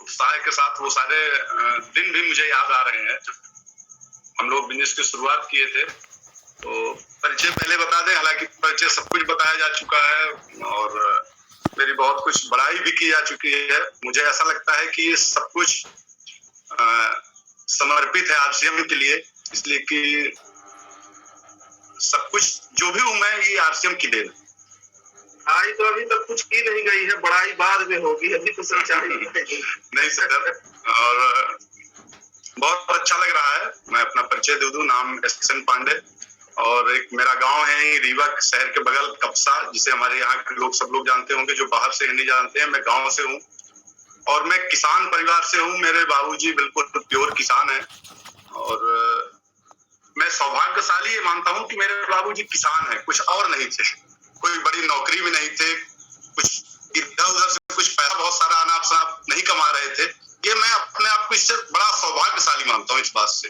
उत्साह के साथ वो सारे दिन भी मुझे याद आ रहे हैं जब हम लोग बिजनेस की शुरुआत किए थे। तो परिचय पहले बता दें, हालांकि परिचय सब कुछ बताया जा चुका है और मेरी बहुत कुछ बड़ाई भी की जा चुकी है। मुझे ऐसा लगता है कि ये सब कुछ समर्पित है आरसीएम के लिए, इसलिए कि सब कुछ जो भी हूं मैं ये आरसीएम की देन। आई तो अभी तक कुछ की नहीं गई है, बड़ाई बाद में होगी, अभी तो सच्चाई नहीं सर, और बहुत अच्छा लग रहा है। मैं अपना परिचय दे दूं, नाम एसएन पांडे और एक मेरा गांव है रीवा शहर के बगल कपसा, जिसे हमारे यहाँ के लोग सब लोग जानते होंगे, जो बाहर से नहीं जानते हैं। मैं गांव से हूँ और मैं किसान परिवार से हूँ। मेरे बाबूजी बिल्कुल प्योर किसान है और मैं सौभाग्यशाली ये मानता हूँ कि मेरे बाबूजी किसान है, कुछ और नहीं थे, कोई बड़ी नौकरी में नहीं थे, कुछ इधर उधर से कुछ पैसा बहुत सारा अनाप शनाप नहीं कमा रहे थे। ये मैं अपने आप को इससे बड़ा सौभाग्यशाली मानता हूँ इस बात से।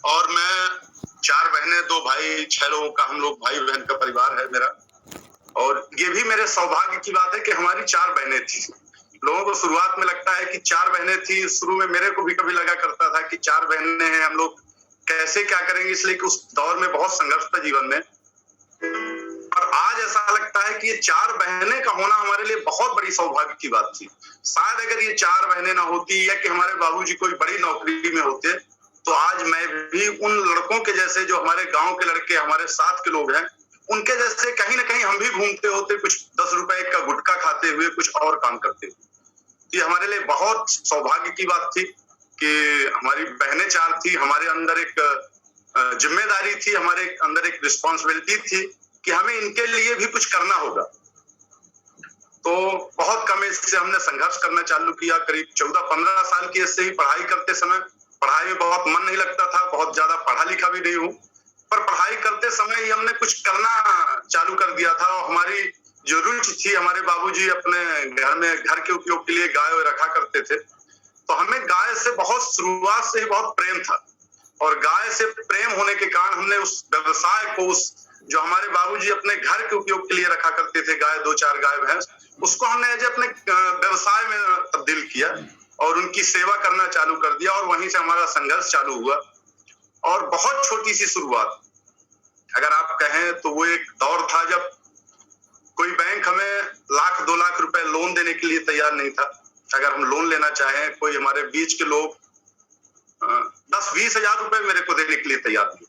और मैं 4 बहनें 2 भाई, 6 लोगों का हम लोग भाई बहन का परिवार है मेरा। और ये भी मेरे सौभाग्य की बात है कि हमारी 4 बहनें थी। लोगों को शुरुआत में लगता है कि 4 बहनें थी, शुरू में मेरे को भी कभी लगा करता था कि 4 बहनें हैं, हम लोग कैसे क्या करेंगे, इसलिए कि उस दौर में बहुत संघर्ष था जीवन में। और आज ऐसा लगता है कि ये 4 बहनें का होना हमारे लिए बहुत बड़ी सौभाग्य की बात थी। शायद अगर ये 4 बहनें ना होती या कि हमारे बाबूजी कोई बड़ी नौकरी में होते तो आज मैं भी उन लड़कों के जैसे, जो हमारे गांव के लड़के हमारे साथ के लोग हैं, उनके जैसे कहीं ना कहीं हम भी घूमते होते, कुछ 10 रुपए का गुटखा खाते हुए, कुछ और काम करते हुए। ये हमारे लिए बहुत सौभाग्य की बात थी कि हमारी बहनें 4 थी, हमारे अंदर एक जिम्मेदारी थी, हमारे अंदर एक रिस्पॉन्सिबिलिटी थी कि हमें इनके लिए भी कुछ करना होगा। तो बहुत कम एज से हमने संघर्ष करना चालू किया। करीब 14-15 साल की एज से ही पढ़ाई करते समय, पढ़ाई में बहुत मन नहीं लगता था, बहुत ज्यादा पढ़ा लिखा भी नहीं हूँ, पर पढ़ाई करते समय ही हमने कुछ करना चालू कर दिया था। और हमारी जो रुचि थी, हमारे बाबूजी अपने घर में घर के उपयोग के लिए गाय रखा करते थे, तो हमें गाय से बहुत शुरुआत से ही बहुत प्रेम था। और गाय से प्रेम होने के कारण हमने उस व्यवसाय को, उस जो हमारे बाबूजी अपने घर के उपयोग के लिए रखा करते थे, गाय 2-4 गाय भैंस, उसको हमने एज अपने व्यवसाय में तब्दील किया और उनकी सेवा करना चालू कर दिया। और वहीं से हमारा संघर्ष चालू हुआ। और बहुत छोटी सी शुरुआत, अगर आप कहें तो वो एक दौर था जब कोई बैंक हमें 1-2 लाख रुपए लोन देने के लिए तैयार नहीं था। अगर हम लोन लेना चाहें, कोई हमारे बीच के लोग 10-20 हजार रुपए मेरे को देने के लिए तैयार नहीं।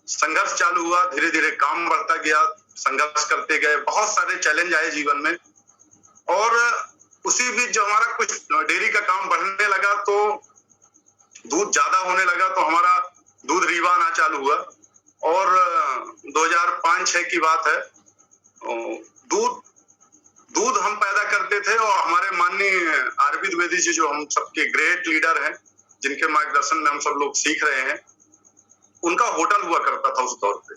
संघर्ष चालू हुआ, धीरे धीरे काम बढ़ता गया, संघर्ष करते गए, बहुत सारे चैलेंज आए जीवन में। और उसी बीच जब हमारा कुछ डेयरी का काम बढ़ने लगा, तो दूध ज्यादा होने लगा, तो हमारा दूध रीवा आना चालू हुआ। और 2005-6 की बात है, दूध हम पैदा करते थे और हमारे माननीय आरबी द्विवेदी जी, जो हम सबके ग्रेट लीडर हैं, जिनके मार्गदर्शन में हम सब लोग सीख रहे हैं, उनका होटल हुआ करता था उस दौर पे।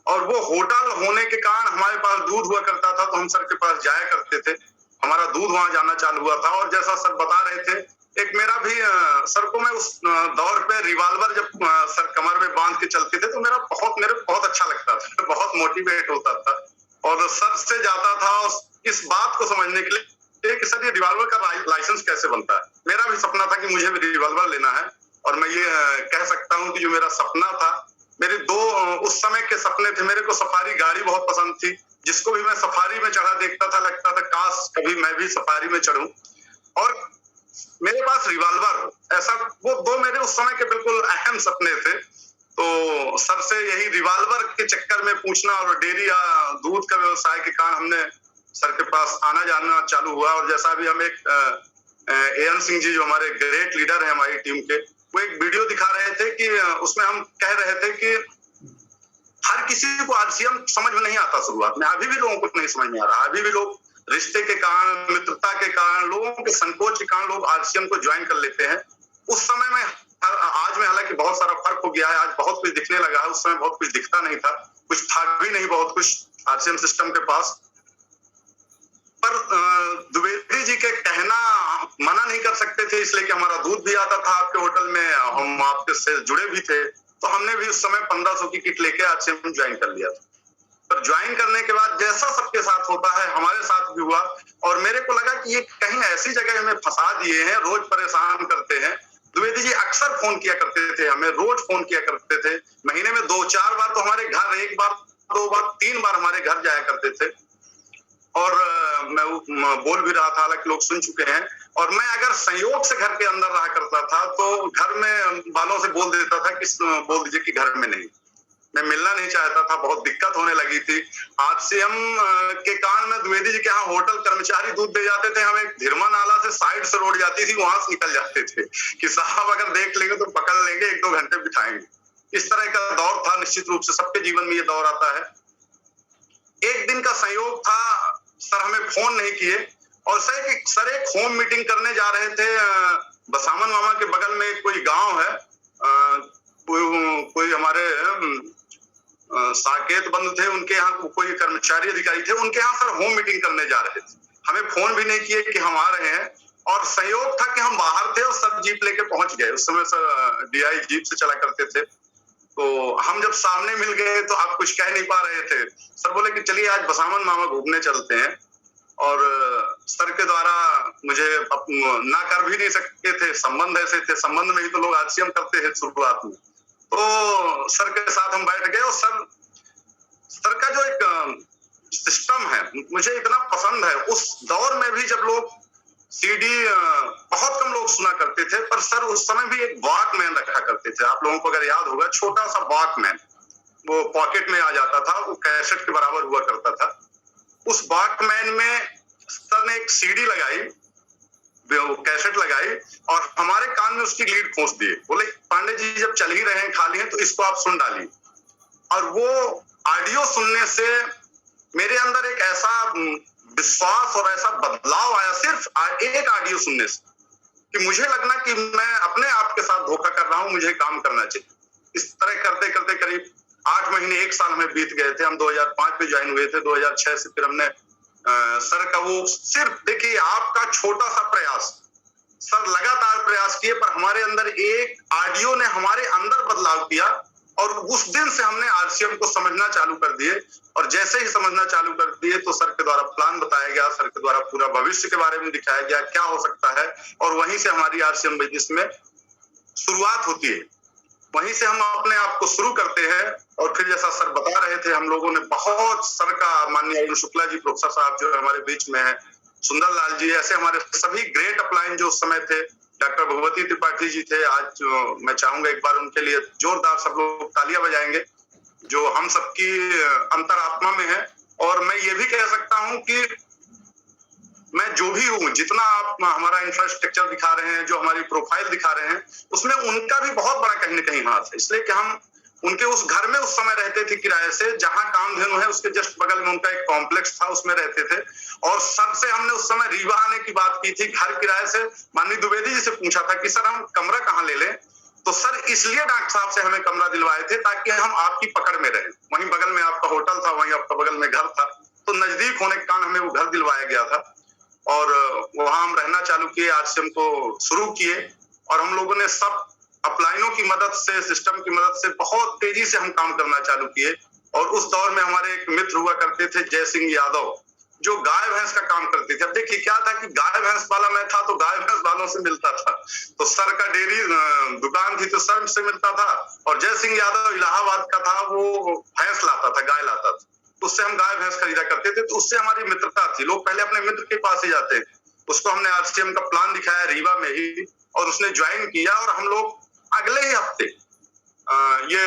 और वो होटल होने के कारण हमारे पास दूध हुआ करता था, तो हम सर के पास जाया करते थे, हमारा दूध वहां जाना चालू हुआ था। और जैसा सर बता रहे थे, एक मेरा भी सर को मैं उस दौर पे रिवॉल्वर जब सर कमर में बांध के चलते थे, तो मेरे बहुत अच्छा लगता था, बहुत मोटिवेट होता था। और सर से जाता था इस बात को समझने के लिए कि सर ये रिवॉल्वर का लाइसेंस कैसे बनता है। मेरा भी सपना था कि मुझे भी रिवॉल्वर लेना है। और मैं ये कह सकता हूँ कि जो मेरा सपना था, मेरे 2 उस समय के सपने थे। मेरे को सफारी गाड़ी बहुत पसंद थी, जिसको भी मैं सफारी में चढ़ा देखता था, लगता था काश कभी मैं भी सफारी में चढ़ूं। और मेरे पास रिवॉल्वर हो, ऐसा वो 2 मेरे उस समय के बिल्कुल अहम सपने थे। तो सर से यही रिवॉल्वर के चक्कर में पूछना और डेयरी या दूध का व्यवसाय के कारण हमने सर के पास आना जाना चालू हुआ। और जैसा भी हम एक एएन सिंह जी, जो हमारे ग्रेट लीडर है हमारी टीम के, वो एक वीडियो दिखा रहे थे कि उसमें हम कह रहे थे कि हर किसी को आरसीएम समझ में नहीं आता शुरुआत में, अभी भी लोगों को नहीं समझ में आ रहा। अभी भी लोग रिश्ते के कारण, मित्रता के कारण, लोगों के संकोच के कारण लोग आरसीएम को ज्वाइन कर लेते हैं। उस समय में, आज में हालांकि बहुत सारा फर्क हो गया है, आज बहुत कुछ दिखने लगा है। उस समय बहुत कुछ दिखता नहीं था, कुछ था भी नहीं बहुत कुछ आरसीएम सिस्टम के पास। पर द्विवेदी जी के कहना मना नहीं कर सकते थे, इसलिए कि हमारा दूध भी आता था आपके होटल में, हम आपके से जुड़े भी थे, तो हमने भी उस समय 1500 की किट लेके आरसीएम ज्वाइन कर लिया था। पर ज्वाइन करने के बाद जैसा सबके साथ होता है हमारे साथ भी हुआ, और मेरे को लगा कि ये कहीं ऐसी जगह हमें फंसा दिए हैं, रोज परेशान करते हैं। द्विवेदी जी अक्सर फोन किया करते थे, हमें रोज फोन किया करते थे, महीने में 2-4 बार तो हमारे घर, 1 बार 2 बार 3 बार हमारे घर जाया करते थे। और मैं बोल भी रहा था, हालांकि लोग सुन चुके हैं। और मैं अगर संयोग से घर के अंदर रहा करता था तो घर में वालों से बोल देता था कि बोल दीजिए कि घर में नहीं, मैं मिलना नहीं चाहता था, बहुत दिक्कत होने लगी थी। आरसीएम के कान में द्विवेदी जी के यहाँ होटल कर्मचारी दूध दे जाते थे, हमें धीरमा नाला से साइड से रोड जाती थी, वहां से निकल जाते थे कि साहब अगर देख लेंगे तो पकड़ लेंगे, 1-2 घंटे बिठाएंगे। इस तरह का दौर था, निश्चित रूप से सबके जीवन में ये दौर आता है। एक दिन का संयोग था, सर हमें फोन नहीं किए और सर एक होम मीटिंग करने जा रहे थे। बसामन मामा के बगल में कोई गांव है, कोई हमारे साकेत बंधु थे, उनके यहाँ कोई कर्मचारी अधिकारी थे, उनके यहाँ सर होम मीटिंग करने जा रहे थे। हमें फोन भी नहीं किए कि हम आ रहे हैं, और संयोग था कि हम बाहर थे और सब जीप लेके पहुंच गए। उस समय सर डीआई जीप से चला करते थे। तो हम जब सामने मिल गए तो आप कुछ कह नहीं पा रहे थे। सर बोले कि चलिए आज बसामन मामा घूमने चलते हैं, और सर के द्वारा मुझे ना कर भी नहीं सकते थे, संबंध ऐसे थे, संबंध में ही तो लोग आरसीएम करते हैं शुरुआत में। तो सर के साथ हम बैठ गए, और सर का जो एक सिस्टम है मुझे इतना पसंद है। उस दौर में भी जब लोग सीडी बहुत कम लोग सुना करते थे, पर सर उस समय भी एक वॉकमैन रखा करते थे। आप लोगों को अगर याद होगा, छोटा सा वॉकमैन, वो पॉकेट में आ जाता था, वो कैसेट के बराबर हुआ करता था। उस वॉकमैन में सर ने एक सीडी लगाई, कैसेट लगाई, और हमारे कान में उसकी लीड खोस दिए। बोले पांडे जी जब चल ही रहे हैं, खाली हैं, तो इसको आप सुन डालिए। और वो ऑडियो सुनने से मेरे अंदर एक ऐसा विश्वास और ऐसा बदलाव आया, सिर्फ एक ऑडियो सुनने से, कि मुझे लगना कि मैं अपने आप के साथ धोखा कर रहा हूं, मुझे काम करना चाहिए। इस तरह करते करते करीब 8 महीने 1 साल हमें बीत गए थे। हम 2005 में ज्वाइन हुए थे, 2006 से फिर हमने सर का वो, सिर्फ देखिए आपका छोटा सा प्रयास, सर लगातार प्रयास किए, पर हमारे अंदर एक ऑडियो ने हमारे अंदर बदलाव किया, और उस दिन से हमने आरसीएम को समझना चालू कर दिए। और जैसे ही समझना चालू कर दिए तो सर के द्वारा प्लान बताया गया, सर के द्वारा पूरा भविष्य के बारे में दिखाया गया क्या हो सकता है, और वहीं से हमारी आरसीएम बिजनेस में शुरुआत होती है। वहीं से हम अपने आप को शुरू करते हैं। और फिर जैसा सर बता रहे थे, हम लोगों ने बहुत, सर का माननीय अरुण शुक्ला जी प्रोफेसर साहब जो हमारे बीच में है, सुंदर लाल जी, ऐसे हमारे सभी ग्रेट अपलाइन जो उस समय थे, डॉक्टर भगवती त्रिपाठी जी थे। आज मैं चाहूंगा एक बार उनके लिए जोरदार सब लोग तालियां बजाएंगे, जो हम सबकी अंतरात्मा में है। और मैं ये भी कह सकता हूं कि मैं जो भी हूँ, जितना आप हमारा इंफ्रास्ट्रक्चर दिखा रहे हैं, जो हमारी प्रोफाइल दिखा रहे हैं, उसमें उनका भी बहुत बड़ा कहीं न कहीं हाथ है। इसलिए कि हम उनके उस घर में उस समय रहते थे किराए से, जहां कामधेनु है उसके जस्ट बगल में उनका एक कॉम्प्लेक्स था, उसमें रहते थे। और सर से हमने उस समय रीवा आने की बात की थी, घर किराए से माननीय द्विवेदी जी से पूछा था कि सर हम कमरा कहाँ ले लें। तो सर इसलिए डॉक्टर साहब से हमें कमरा दिलवाए थे ताकि हम आपकी पकड़ में रहें। वहीं बगल में आपका होटल था, वहीं आपका बगल में घर था, तो नजदीक होने के कारण हमें वो घर दिलवाया गया था। और वहां हम रहना चालू किए, आरसीएम को शुरू किए, और हम लोगों ने सब अपलाइनों की मदद से, सिस्टम की मदद से बहुत तेजी से हम काम करना चालू किए। और उस दौर में हमारे एक मित्र हुआ करते थे, जय सिंह यादव, जो गाय भैंस का काम करते थे। अब देखिए क्या था कि गाय भैंस वाला मैं था, तो गाय भैंस वालों से मिलता था। तो सर का डेयरी दुकान थी, तो सर से मिलता था। और जय सिंह यादव इलाहाबाद का था, वो भैंस लाता था, गाय लाता था, उससे हम गाय भैंस खरीदा करते थे। तो उससे हमारी मित्रता थी। लोग पहले अपने मित्र के पास ही जाते। उसको हमने आरसीएम का प्लान दिखाया रीवा में ही, और उसने ज्वाइन किया। और हम लोग अगले ही हफ्ते ये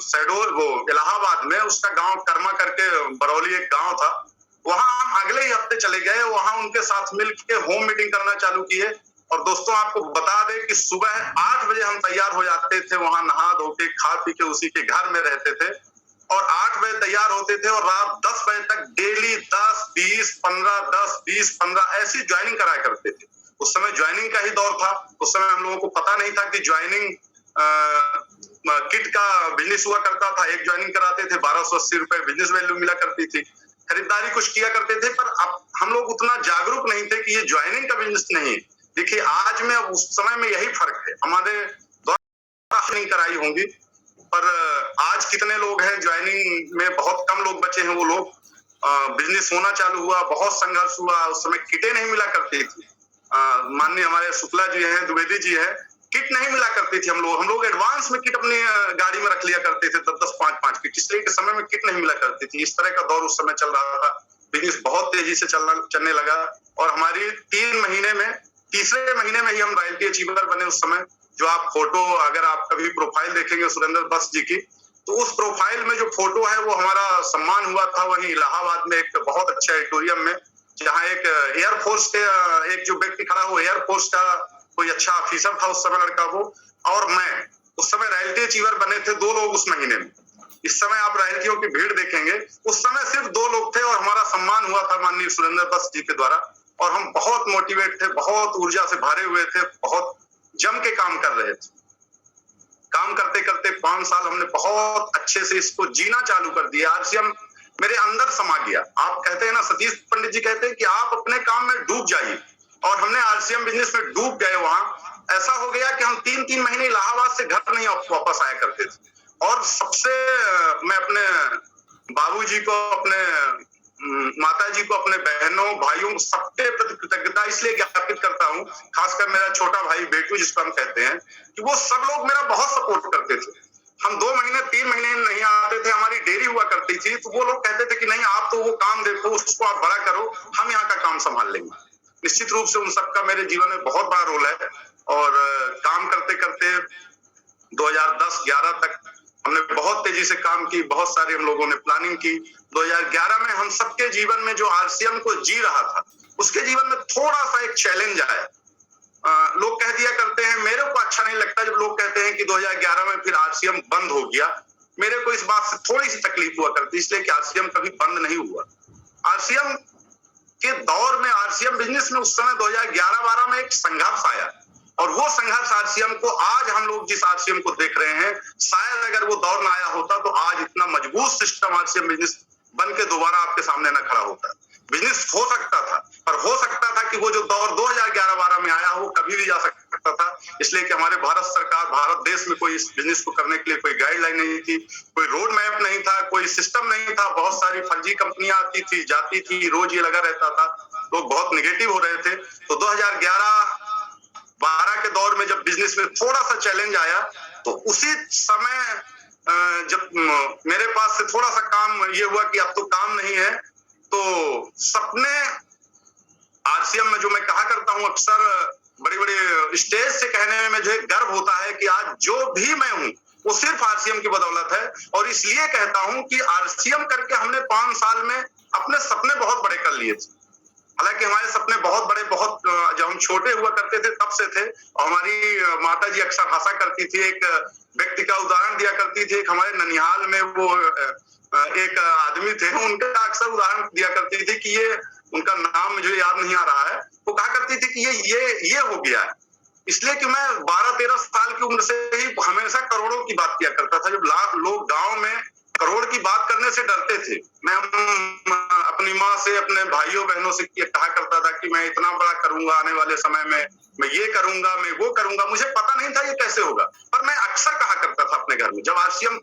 शहडोल, वो इलाहाबाद में उसका गांव कर्मा करके, बरौली एक गांव था, वहां हम अगले ही हफ्ते चले गए। वहां उनके साथ मिलकर होम मीटिंग करना चालू किए। और दोस्तों आपको बता दें कि सुबह 8 बजे हम तैयार हो जाते थे, वहां नहा धो के खा पी के उसी के घर में रहते थे, और 8 बजे तैयार होते थे, और रात 10 बजे तक डेली 10-20-15 ऐसी ज्वाइनिंग कराया करते थे। उस समय ज्वाइनिंग का ही दौर था। उस समय हम लोगों को पता नहीं था कि ज्वाइनिंग किट का बिजनेस हुआ करता था। एक ज्वाइनिंग कराते थे, 1280 रुपए बिजनेस वैल्यू मिला करती थी। खरीदारी कुछ किया करते थे, पर अब हम लोग उतना जागरूक नहीं थे कि ये ज्वाइनिंग का बिजनेस नहीं। देखिए आज में, उस समय में यही फर्क है। हमारे द्वारा नहीं कराई होंगी, पर आज कितने लोग हैं ज्वाइनिंग में, बहुत कम लोग बचे हैं वो लोग। बिजनेस होना चालू हुआ, बहुत संघर्ष हुआ, उस समय किटें नहीं मिला करती थी। माननीय हमारे शुक्ला जी हैं, द्विवेदी जी हैं, किट नहीं मिला करती थी। हम लोग एडवांस में किट अपनी गाड़ी में रख लिया करते थे, 10-10, 5-5 किट, इसलिए के समय में किट नहीं मिला करती थी। इस तरह का दौर उस समय चल रहा था। बिजनेस बहुत तेजी से चलने लगा और हमारी 3 महीने में, तीसरे महीने में ही हम रॉयल्टी अचीवर बने उस समय। जो आप फोटो, अगर आप कभी प्रोफाइल देखेंगे सुरेंद्र बस जी की, तो उस प्रोफाइल में जो फोटो है वो हमारा सम्मान हुआ था वहीं इलाहाबाद में एक बहुत अच्छा ऑडिटोरियम में, जहाँ एक एयरफोर्स के एक जो व्यक्ति खड़ा हो, एयरफोर्स का कोई अच्छा ऑफिसर था उस समय लड़का वो, और मैं उस समय रॉयल्टी अचीवर बने थे 2 लोग उस महीने में। इस समय आप रॉयल्टियों की भीड़ देखेंगे, उस समय सिर्फ 2 लोग थे और हमारा सम्मान हुआ था माननीय सुरेंद्र बस जी के द्वारा। और हम बहुत मोटिवेट थे, बहुत ऊर्जा से भरे हुए थे, बहुत जम के काम कर रहे थे। काम करते करते 5 साल हमने बहुत अच्छे से इसको जीना चालू कर दिया। आरसीएम मेरे अंदर समा गया। आप कहते हैं ना, सतीश पंडित जी कहते हैं कि आप अपने काम में डूब जाइए, और हमने आरसीएम बिजनेस में डूब गए। वहां ऐसा हो गया कि हम 3-3 महीने इलाहाबाद से घर नहीं वापस आया करते थे। और सबसे मैं अपने बाबूजी को, अपने माता जी को, अपने बहनों भाइयों सबके प्रति कृतज्ञता इसलिए ज्ञापित करता हूँ, खासकर मेरा छोटा भाई बेटू जिसको हम कहते हैं, कि वो सब लोग मेरा बहुत सपोर्ट करते थे। हम 2 महीने 3 महीने नहीं आते थे, हमारी देरी हुआ करती थी, तो वो लोग कहते थे कि नहीं, आप तो वो काम देखो, उसको आप बड़ा करो, हम यहाँ का काम संभाल लेंगे। निश्चित रूप से उन सबका मेरे जीवन में बहुत बड़ा रोल है। और काम करते करते 2010-11 तक हमने बहुत तेजी से काम की, बहुत सारे हम लोगों ने प्लानिंग की। 2011 में हम सबके जीवन में जो आरसीएम को जी रहा था, उसके जीवन में थोड़ा सा एक चैलेंज आया। लोग कह दिया करते हैं, मेरे को अच्छा नहीं लगता जब लोग कहते हैं कि 2011 में फिर आरसीएम बंद हो गया। मेरे को इस बात से थोड़ी सी तकलीफ हुआ करती, इसलिए कि आरसीएम कभी बंद नहीं हुआ। आरसीएम के दौर में, आरसीएम बिजनेस में उस समय 2011-12 में एक संघर्ष आया, और वो संघर्ष आरसीएम को, आज हम लोग जिस आरसीएम को देख रहे हैं, शायद अगर वो दौर ना आया होता तो आज इतना मजबूत सिस्टम आरसीएम बिजनेस बन के दोबारा आपके सामने ना खड़ा होता। बिजनेस हो सकता था, पर हो सकता था कि वो जो दौर 2011-12 में आया वो कभी भी जा सकता था, इसलिए कि हमारे भारत सरकार, भारत देश में कोई इस बिजनेस को करने के लिए कोई गाइडलाइन नहीं थी, कोई रोड मैप नहीं था, कोई सिस्टम नहीं था। बहुत सारी फर्जी कंपनियां आती थी, जाती थी, रोज ये लगा रहता था, लोग बहुत निगेटिव हो रहे थे। तो 2011-12 के दौर में जब बिजनेस में थोड़ा सा चैलेंज आया, तो उसी समय जब मेरे पास से थोड़ा सा काम ये हुआ कि अब तो काम नहीं है, तो सपने आरसीएम में, जो मैं कहा करता हूं अक्सर बड़े बड़े स्टेज से कहने में मुझे गर्व होता है कि आज जो भी मैं हूं वो सिर्फ आरसीएम की बदौलत है। और इसलिए कहता हूं कि आरसीएम करके हमने 5 साल में अपने सपने बहुत बड़े कर लिए थे। हालांकि हमारे सपने बहुत बड़े, बहुत जब हम छोटे हुआ करते थे तब से थे। और हमारी माता जी अक्सर हंसा करती थी, एक व्यक्ति का उदाहरण दिया करती थी। एक हमारे ननिहाल में वो एक आदमी थे, उनका अक्सर उदाहरण दिया करती थी कि ये, उनका नाम मुझे याद नहीं आ रहा है, वो कहा करती थी कि ये हो गया है। इसलिए कि मैं 12-13 साल की उम्र से ही हमेशा करोड़ों की बात किया करता था। जब लोग गांव में करोड़ की बात करने से डरते थे, मैं अपनी माँ से, अपने भाइयों बहनों से कहा करता था कि मैं इतना बड़ा करूंगा आने वाले समय में, मैं ये करूंगा, मैं वो करूंगा। मुझे पता नहीं था ये कैसे होगा, पर मैं अक्सर कहा करता था अपने घर में, जब आरसीएम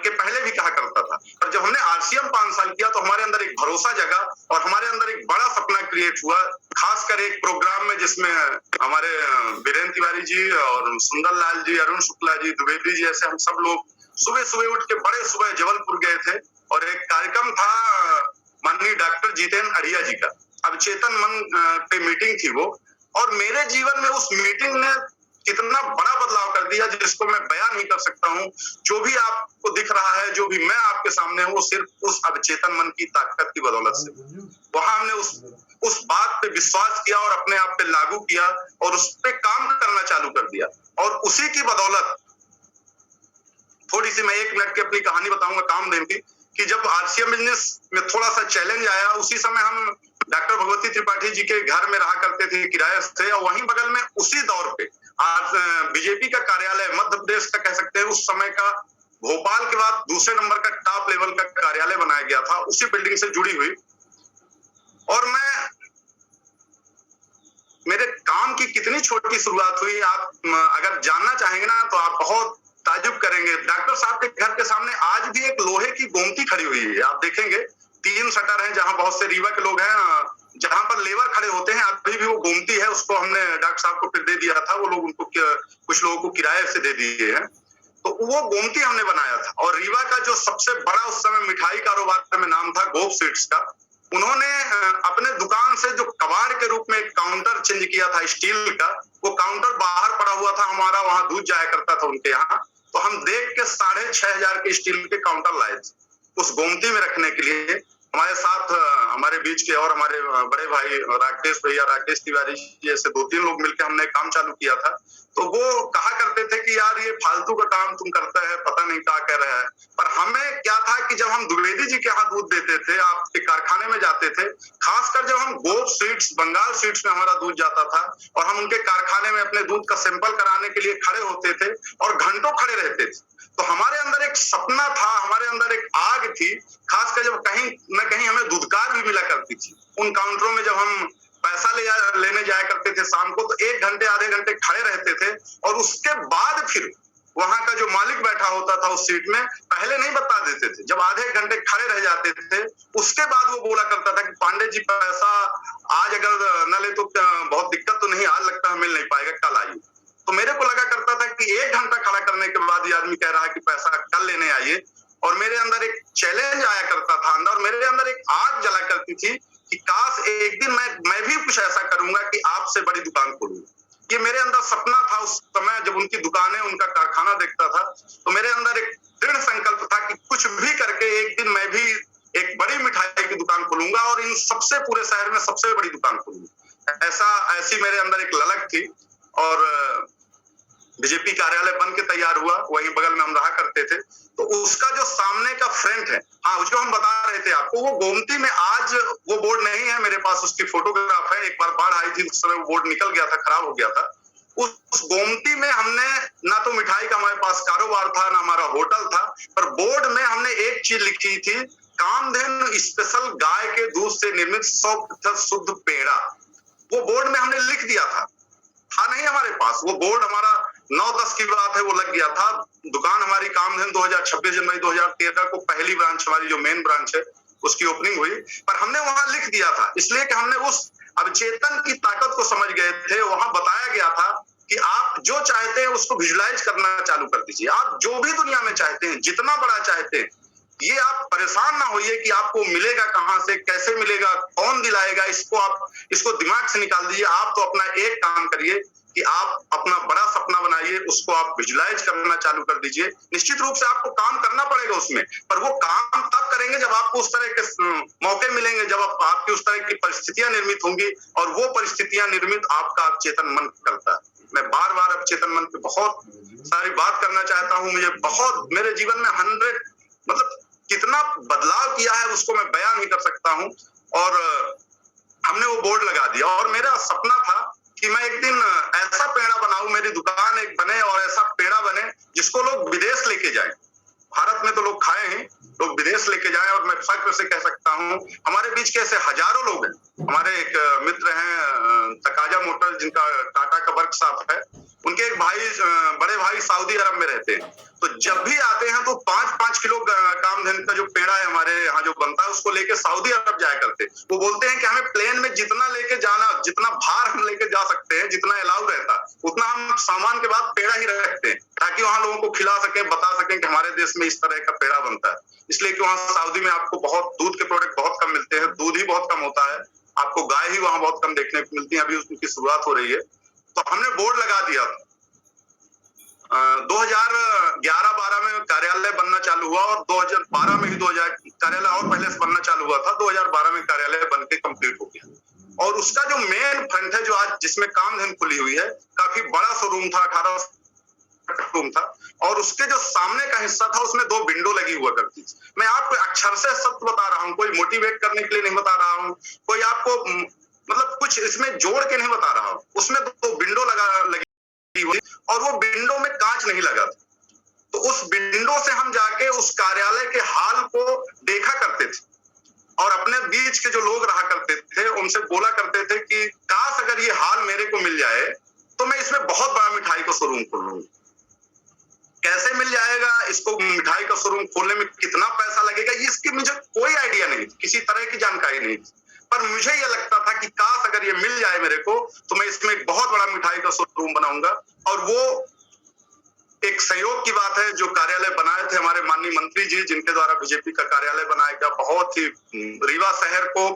के पहले भी कहा करता था। और जब हमने आरसीएम 5 साल किया तो हमारे अंदर एक भरोसा जगा और हमारे अंदर एक बड़ा सपना क्रिएट हुआ। खासकर एक प्रोग्राम में जिसमें हमारे वीरेंद्र तिवारी जी और सुंदर लाल जी, अरुण शुक्ला जी, द्विवेदी जी, ऐसे हम सब लोग सुबह सुबह उठ के बड़े सुबह जबलपुर गए थे। और एक कार्यक्रम था माननीय डॉक्टर जितेंद्र अढ़िया जी का, अब चेतन मन पे मीटिंग थी वो। और मेरे जीवन में उस मीटिंग ने कितना बड़ा बदलाव कर दिया जिसको मैं बयान नहीं कर सकता हूँ। जो भी आपको दिख रहा है, जो भी मैं आपके सामने हूँ, वो सिर्फ उस अवचेतन मन की ताकत की बदौलत से। वहां हमने उस बात पे विश्वास किया और अपने आप पे लागू किया और उस पे काम करना चालू कर दिया। और उसी की बदौलत, थोड़ी सी मैं 1 मिनट की अपनी कहानी बताऊंगा कामधेनु की, कि जब आरसीएम बिजनेस में थोड़ा सा चैलेंज आया, उसी समय हम डॉक्टर भगवती त्रिपाठी जी के घर में रहा करते थे, किराए से। और वहीं बगल में उसी दौर पे आज बीजेपी का कार्यालय, मध्य प्रदेश का कह सकते हैं उस समय का, भोपाल के बाद दूसरे नंबर का टॉप लेवल का कार्यालय बनाया गया था, उसी बिल्डिंग से जुड़ी हुई। और मेरे काम की कितनी छोटी शुरुआत हुई, आप अगर जानना चाहेंगे ना तो आप बहुत ताजुब करेंगे, डॉक्टर साहब के घर के सामने आज भी एक लोहे की गोमती खड़ी हुई है। आप देखेंगे 3 शटर हैं जहां बहुत से रीवा के लोग हैं, जहां पर लेबर खड़े होते हैं, अभी भी वो गोमती है। उसको हमने डॉक्टर साहब को फिर दे दिया था, वो लोग उनको कुछ लोगों को किराए से दे दिए हैं। तो वो गोमती हमने बनाया था। और रीवा का जो सबसे बड़ा उस समय मिठाई कारोबार में नाम था गोप स्वीट्स का, उन्होंने अपने दुकान से जो कबाड़ के रूप में एक काउंटर चेंज किया था स्टील का, वो काउंटर बाहर पड़ा हुआ था हमारा, वहां दूध जाया करता था उनके यहाँ। तो हम देख के 6,500 के स्टील के काउंटर लाए थे उस गोमती में रखने के लिए। हमारे साथ हमारे बीच के और हमारे बड़े भाई राकेश भैया, राकेश तिवारी जी, ऐसे 2-3 लोग मिलकर हमने काम चालू किया था। तो वो कहा करते थे कि यार ये फालतू का काम तुम करता है, पता नहीं क्या कर रहा है। पर हमें क्या था कि जब हम द्विवेदी जी के यहाँ दूध देते थे, आपके कारखाने में जाते थे, खासकर जब हम गोप स्वीट्स, बंगाल स्वीट्स में हमारा दूध जाता था और हम उनके कारखाने में अपने दूध का सैंपल कराने के लिए खड़े होते थे और घंटों खड़े रहते थे, तो हमारे अंदर एक सपना था, हमारे अंदर एक आग थी। खासकर जब कहीं न कहीं हमें दूधकार भी मिला करती थी उन काउंटरों में, जब हम पैसा लेने जाया करते थे शाम को, तो 1 घंटे आधे घंटे खड़े रहते थे। और उसके बाद फिर वहां का जो मालिक बैठा होता था उस सीट में, पहले नहीं बता देते थे। जब आधे घंटे खड़े रह जाते थे, उसके बाद वो बोला करता था कि पांडे जी पैसा आज अगर न ले तो बहुत दिक्कत तो नहीं, आज लगता है मिल नहीं पाएगा, कल आइए। तो मेरे को लगा करता था कि 1 घंटा खड़ा करने के बाद ये आदमी कह रहा है कि पैसा कल लेने आइए। और मेरे अंदर एक चैलेंज आया करता था अंदर, और मेरे अंदर एक आग जला करती थी कि काश एक दिन मैं भी कुछ ऐसा करूंगा कि आपसे बड़ी दुकान खोलूंगा। ये मेरे अंदर सपना था उस समय। जब उनकी दुकानें, उनका कारखाना देखता था, तो मेरे अंदर एक दृढ़ संकल्प था कि कुछ भी करके एक दिन मैं भी एक बड़ी मिठाई की दुकान खोलूंगा और इन सबसे पूरे शहर में सबसे बड़ी दुकान खोलूंगा। ऐसी मेरे अंदर एक ललक थी। और बीजेपी कार्यालय बन के तैयार हुआ, वहीं बगल में हम रहा करते थे। तो उसका जो सामने का फ्रंट है, हाँ, जो हम बता रहे थे आपको, वो गोमती में आज वो बोर्ड नहीं है मेरे पास, उसकी फोटोग्राफ है। एक बार बाढ़ आई थी, उस समय वो बोर्ड निकल गया था, खराब हो गया था। उस गोमती में हमने ना तो मिठाई का हमारे पास कारोबार था, ना हमारा होटल था, पर बोर्ड में हमने एक चीज लिखी थी, कामधेनु स्पेशल गाय के दूध से निर्मित 100% शुद्ध पेड़ा। वो बोर्ड में हमने लिख दिया था नहीं हमारे पास। वो बोर्ड हमारा 9-10 की बात है, वो लग गया था। दुकान हमारी कामधेनु 26 जनवरी 2013 को पहली ब्रांच, हमारी जो मेन ब्रांच है, उसकी ओपनिंग हुई। पर हमने वहां लिख दिया था इसलिए कि हमने उस अवचेतन की ताकत को समझ गए थे। वहां बताया गया था कि आप जो चाहते हैं उसको विजुलाइज करना चालू कर दीजिए। आप जो भी दुनिया में चाहते हैं, जितना बड़ा चाहते हैं, ये आप परेशान ना होइए कि आपको मिलेगा कहां से, कैसे मिलेगा, कौन दिलाएगा, इसको दिमाग से निकाल दीजिए। आप तो अपना एक काम करिए कि आप अपना बड़ा सपना बनाइए, उसको आप विजुलाइज करना चालू कर दीजिए। निश्चित रूप से आपको काम करना पड़ेगा उसमें, पर वो काम तब करेंगे जब आपको उस तरह के मौके मिलेंगे, जब आपकी उस तरह की परिस्थितियां निर्मित होंगी। और वो परिस्थितियां निर्मित आपका अवचेतन मन करता है। मैं बार बार अवचेतन मन पे बहुत सारी बात करना चाहता हूँ। मुझे बहुत, मेरे जीवन में 100 मतलब कितना बदलाव किया है उसको मैं बयान नहीं कर सकता हूँ। और हमने वो बोर्ड लगा दिया। और मेरा सपना था कि मैं एक दिन ऐसा पेड़ा बनाऊं, मेरी दुकान एक बने और ऐसा पेड़ा बने जिसको लोग विदेश लेके जाएं। भारत में तो लोग खाए हैं, लोग विदेश लेके जाएं। और मैं फख्र से कह सकता हूं, हमारे बीच के ऐसे हजारों लोग हैं। हमारे एक मित्र हैं तकाजा मोटर, जिनका टाटा का वर्कशॉप है, उनके एक भाई, बड़े भाई सऊदी अरब में रहते हैं। तो जब भी आते हैं तो 5-5 किलो कामधेनु का जो पेड़ा है हमारे यहाँ जो बनता है, उसको लेके सऊदी अरब जाया करते। वो बोलते हैं कि हमें प्लेन में जितना लेके जाना, जितना भार हम लेके जा सकते हैं, जितना अलाउ रहता, उतना हम सामान के बाद पेड़ा ही रखते हैं, ताकि वहां लोगों को खिला सकें, बता सकें कि हमारे देश में इस तरह का पेड़ा बनता है। इसलिए कि वहां सऊदी में आपको बहुत दूध के प्रोडक्ट बहुत कम मिलते हैं, दूध ही बहुत कम होता है, आपको गाय ही वहां बहुत कम देखने को मिलती है। अभी उसकी शुरुआत हो रही है। तो हमने बोर्ड लगा दिया। 2011-12 में कार्यालय बनना चालू हुआ और 2012 में ही कार्यालय और पहले से बनना चालू हुआ था। 2012 में कार्यालय बन के कंप्लीट हो गया। और उसका जो मेन फ्रंट है, जो आज जिसमें कामधेनु खुली हुई है, काफी बड़ा शोरूम था, 18 रूम था। और उसके जो सामने का हिस्सा था, उसमें 2 विंडो लगी हुआ करती थी। मैं आपको अक्षर से सत्य बता रहा हूँ, कोई मोटिवेट करने के लिए नहीं बता रहा हूँ, कोई आपको मतलब कुछ इसमें जोड़ के नहीं बता रहा हूँ। उसमें 2 विंडो लगी हुई और वो विंडो में कांच नहीं लगा था। तो उस विंडो से हम जाके उस कार्यालय के हाल को देखा करते थे और अपने बीच के जो लोग रहा करते थे उनसे बोला करते थे कि काश अगर ये हाल मेरे को मिल जाए तो मैं इसमें बहुत बड़ा मिठाई का शोरूम खोल लूंगा। कैसे मिल जाएगा, इसको मिठाई का शोरूम खोलने में कितना पैसा लगेगा, इसकी मुझे कोई आइडिया नहीं, किसी तरह की जानकारी नहीं। पर मुझे ये लगता था कि काश अगर ये मिल जाए मेरे को, तो मैं इसमें एक बहुत बड़ा मिठाई का शोरूम बनाऊंगा। और वो एक सहयोग की बात है, जो कार्यालय बनाए थे हमारे माननीय मंत्री जी, जिनके द्वारा बीजेपी का कार्यालय बनाया गया, बहुत ही रीवा शहर को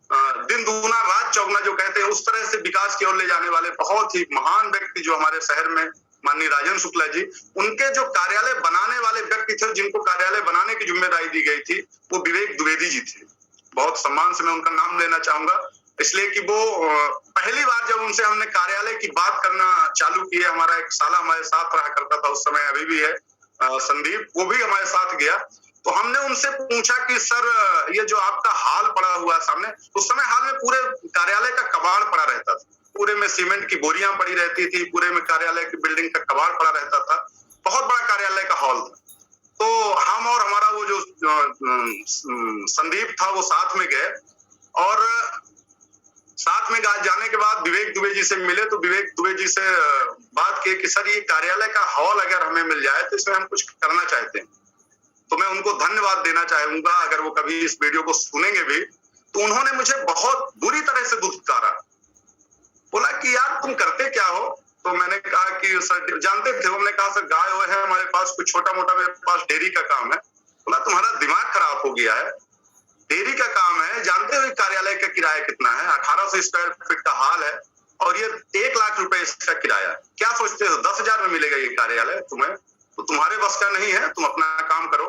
दिन दूना रात चौगुना जो कहते हैं, उस तरह से विकास की ओर ले जाने वाले बहुत ही महान व्यक्ति जो हमारे शहर में माननीय राजेंद्र शुक्ला जी, उनके जो कार्यालय बनाने वाले व्यक्ति थे, जिनको कार्यालय बनाने की जिम्मेदारी दी गई थी, वो विवेक द्विवेदी जी थे। बहुत सम्मान से मैं उनका नाम लेना चाहूंगा, इसलिए कि वो पहली बार जब उनसे हमने कार्यालय की बात करना चालू किए, हमारा एक साला हमारे साथ रहा करता था उस समय, अभी भी है संदीप, वो भी हमारे साथ गया। तो हमने उनसे पूछा कि सर ये जो आपका हाल पड़ा हुआ है सामने, उस समय हाल में पूरे कार्यालय का कबाड़ पड़ा रहता था, पूरे में सीमेंट की बोरियां पड़ी रहती थी, पूरे में कार्यालय की बिल्डिंग का कबाड़ पड़ा रहता था, बहुत बड़ा कार्यालय का हॉल था। तो हम और हमारा वो जो संदीप था वो साथ में गए, और साथ में जाने के बाद विवेक दुबे जी से मिले। तो विवेक दुबे जी से बात की कि सर ये कार्यालय का हॉल अगर हमें मिल जाए तो इसमें हम कुछ करना चाहते हैं। तो मैं उनको धन्यवाद देना चाहूंगा, अगर वो कभी इस वीडियो को सुनेंगे भी, तो उन्होंने मुझे बहुत बुरी तरह से दुत्कारा, बोला कि यार तुम करते क्या हो। तो मैंने कहा कि सर जानते थे, हमने कहा सर गाय हुए है हमारे पास, कुछ छोटा मोटा मेरे पास डेयरी का काम है। बोला तुम्हारा दिमाग खराब हो गया है, डेयरी का काम है, जानते हो कार्यालय का किराया कितना है, 1800 स्क्वायर फीट का हॉल है, और ये 1 लाख रुपए इसका किराया, क्या सोचते हो 10,000 में मिलेगा ये कार्यालय तुम्हें? तो तुम्हारे बस का नहीं है, तुम अपना काम करो।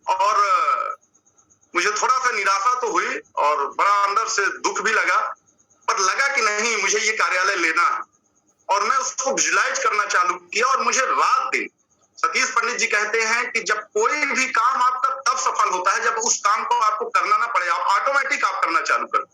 और मुझे थोड़ा सा निराशा तो हुई और बड़ा अंदर से दुख भी लगा, पर लगा कि नहीं मुझे ये कार्यालय लेना है, और मैं उसको विजुलाइज करना चालू किया। और मुझे रात दिन, सतीश पंडित जी कहते हैं कि जब कोई भी काम आपका तब सफल होता है जब उस काम को आपको करना ना पड़े, आप ऑटोमेटिक आप करना चालू कर।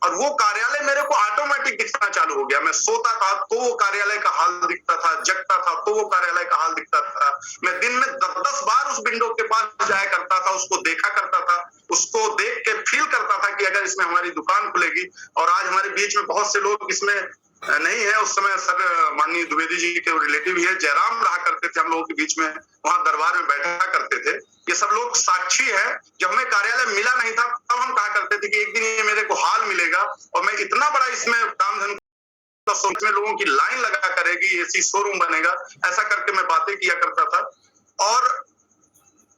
और वो कार्यालय मेरे को ऑटोमेटिक दिखना चालू हो गया। मैं सोता था तो वो कार्यालय का हाल दिखता था, जगता था तो वो कार्यालय का हाल दिखता था। मैं दिन में 10-10 बार उस विंडो के पास जाया करता था, उसको देखा करता था, उसको देख के फील करता था कि अगर इसमें हमारी दुकान खुलेगी। और आज हमारे बीच में बहुत से लोग इसमें नहीं है, उस समय सर माननीय द्विवेदी जी के रिलेटिव ही है, जयराम रहा करते थे हम लोगों के बीच में, वहां दरबार में बैठा करते थे। ये सब लोग साक्षी है, जब हमें कार्यालय मिला नहीं था तब हम कहा करते थे कि एक दिन ये मेरे को हाल मिलेगा और मैं इतना बड़ा इसमें काम धन में लोगों की लाइन लगा करेगी, एसी शोरूम बनेगा, ऐसा करके मैं बातें किया करता था। और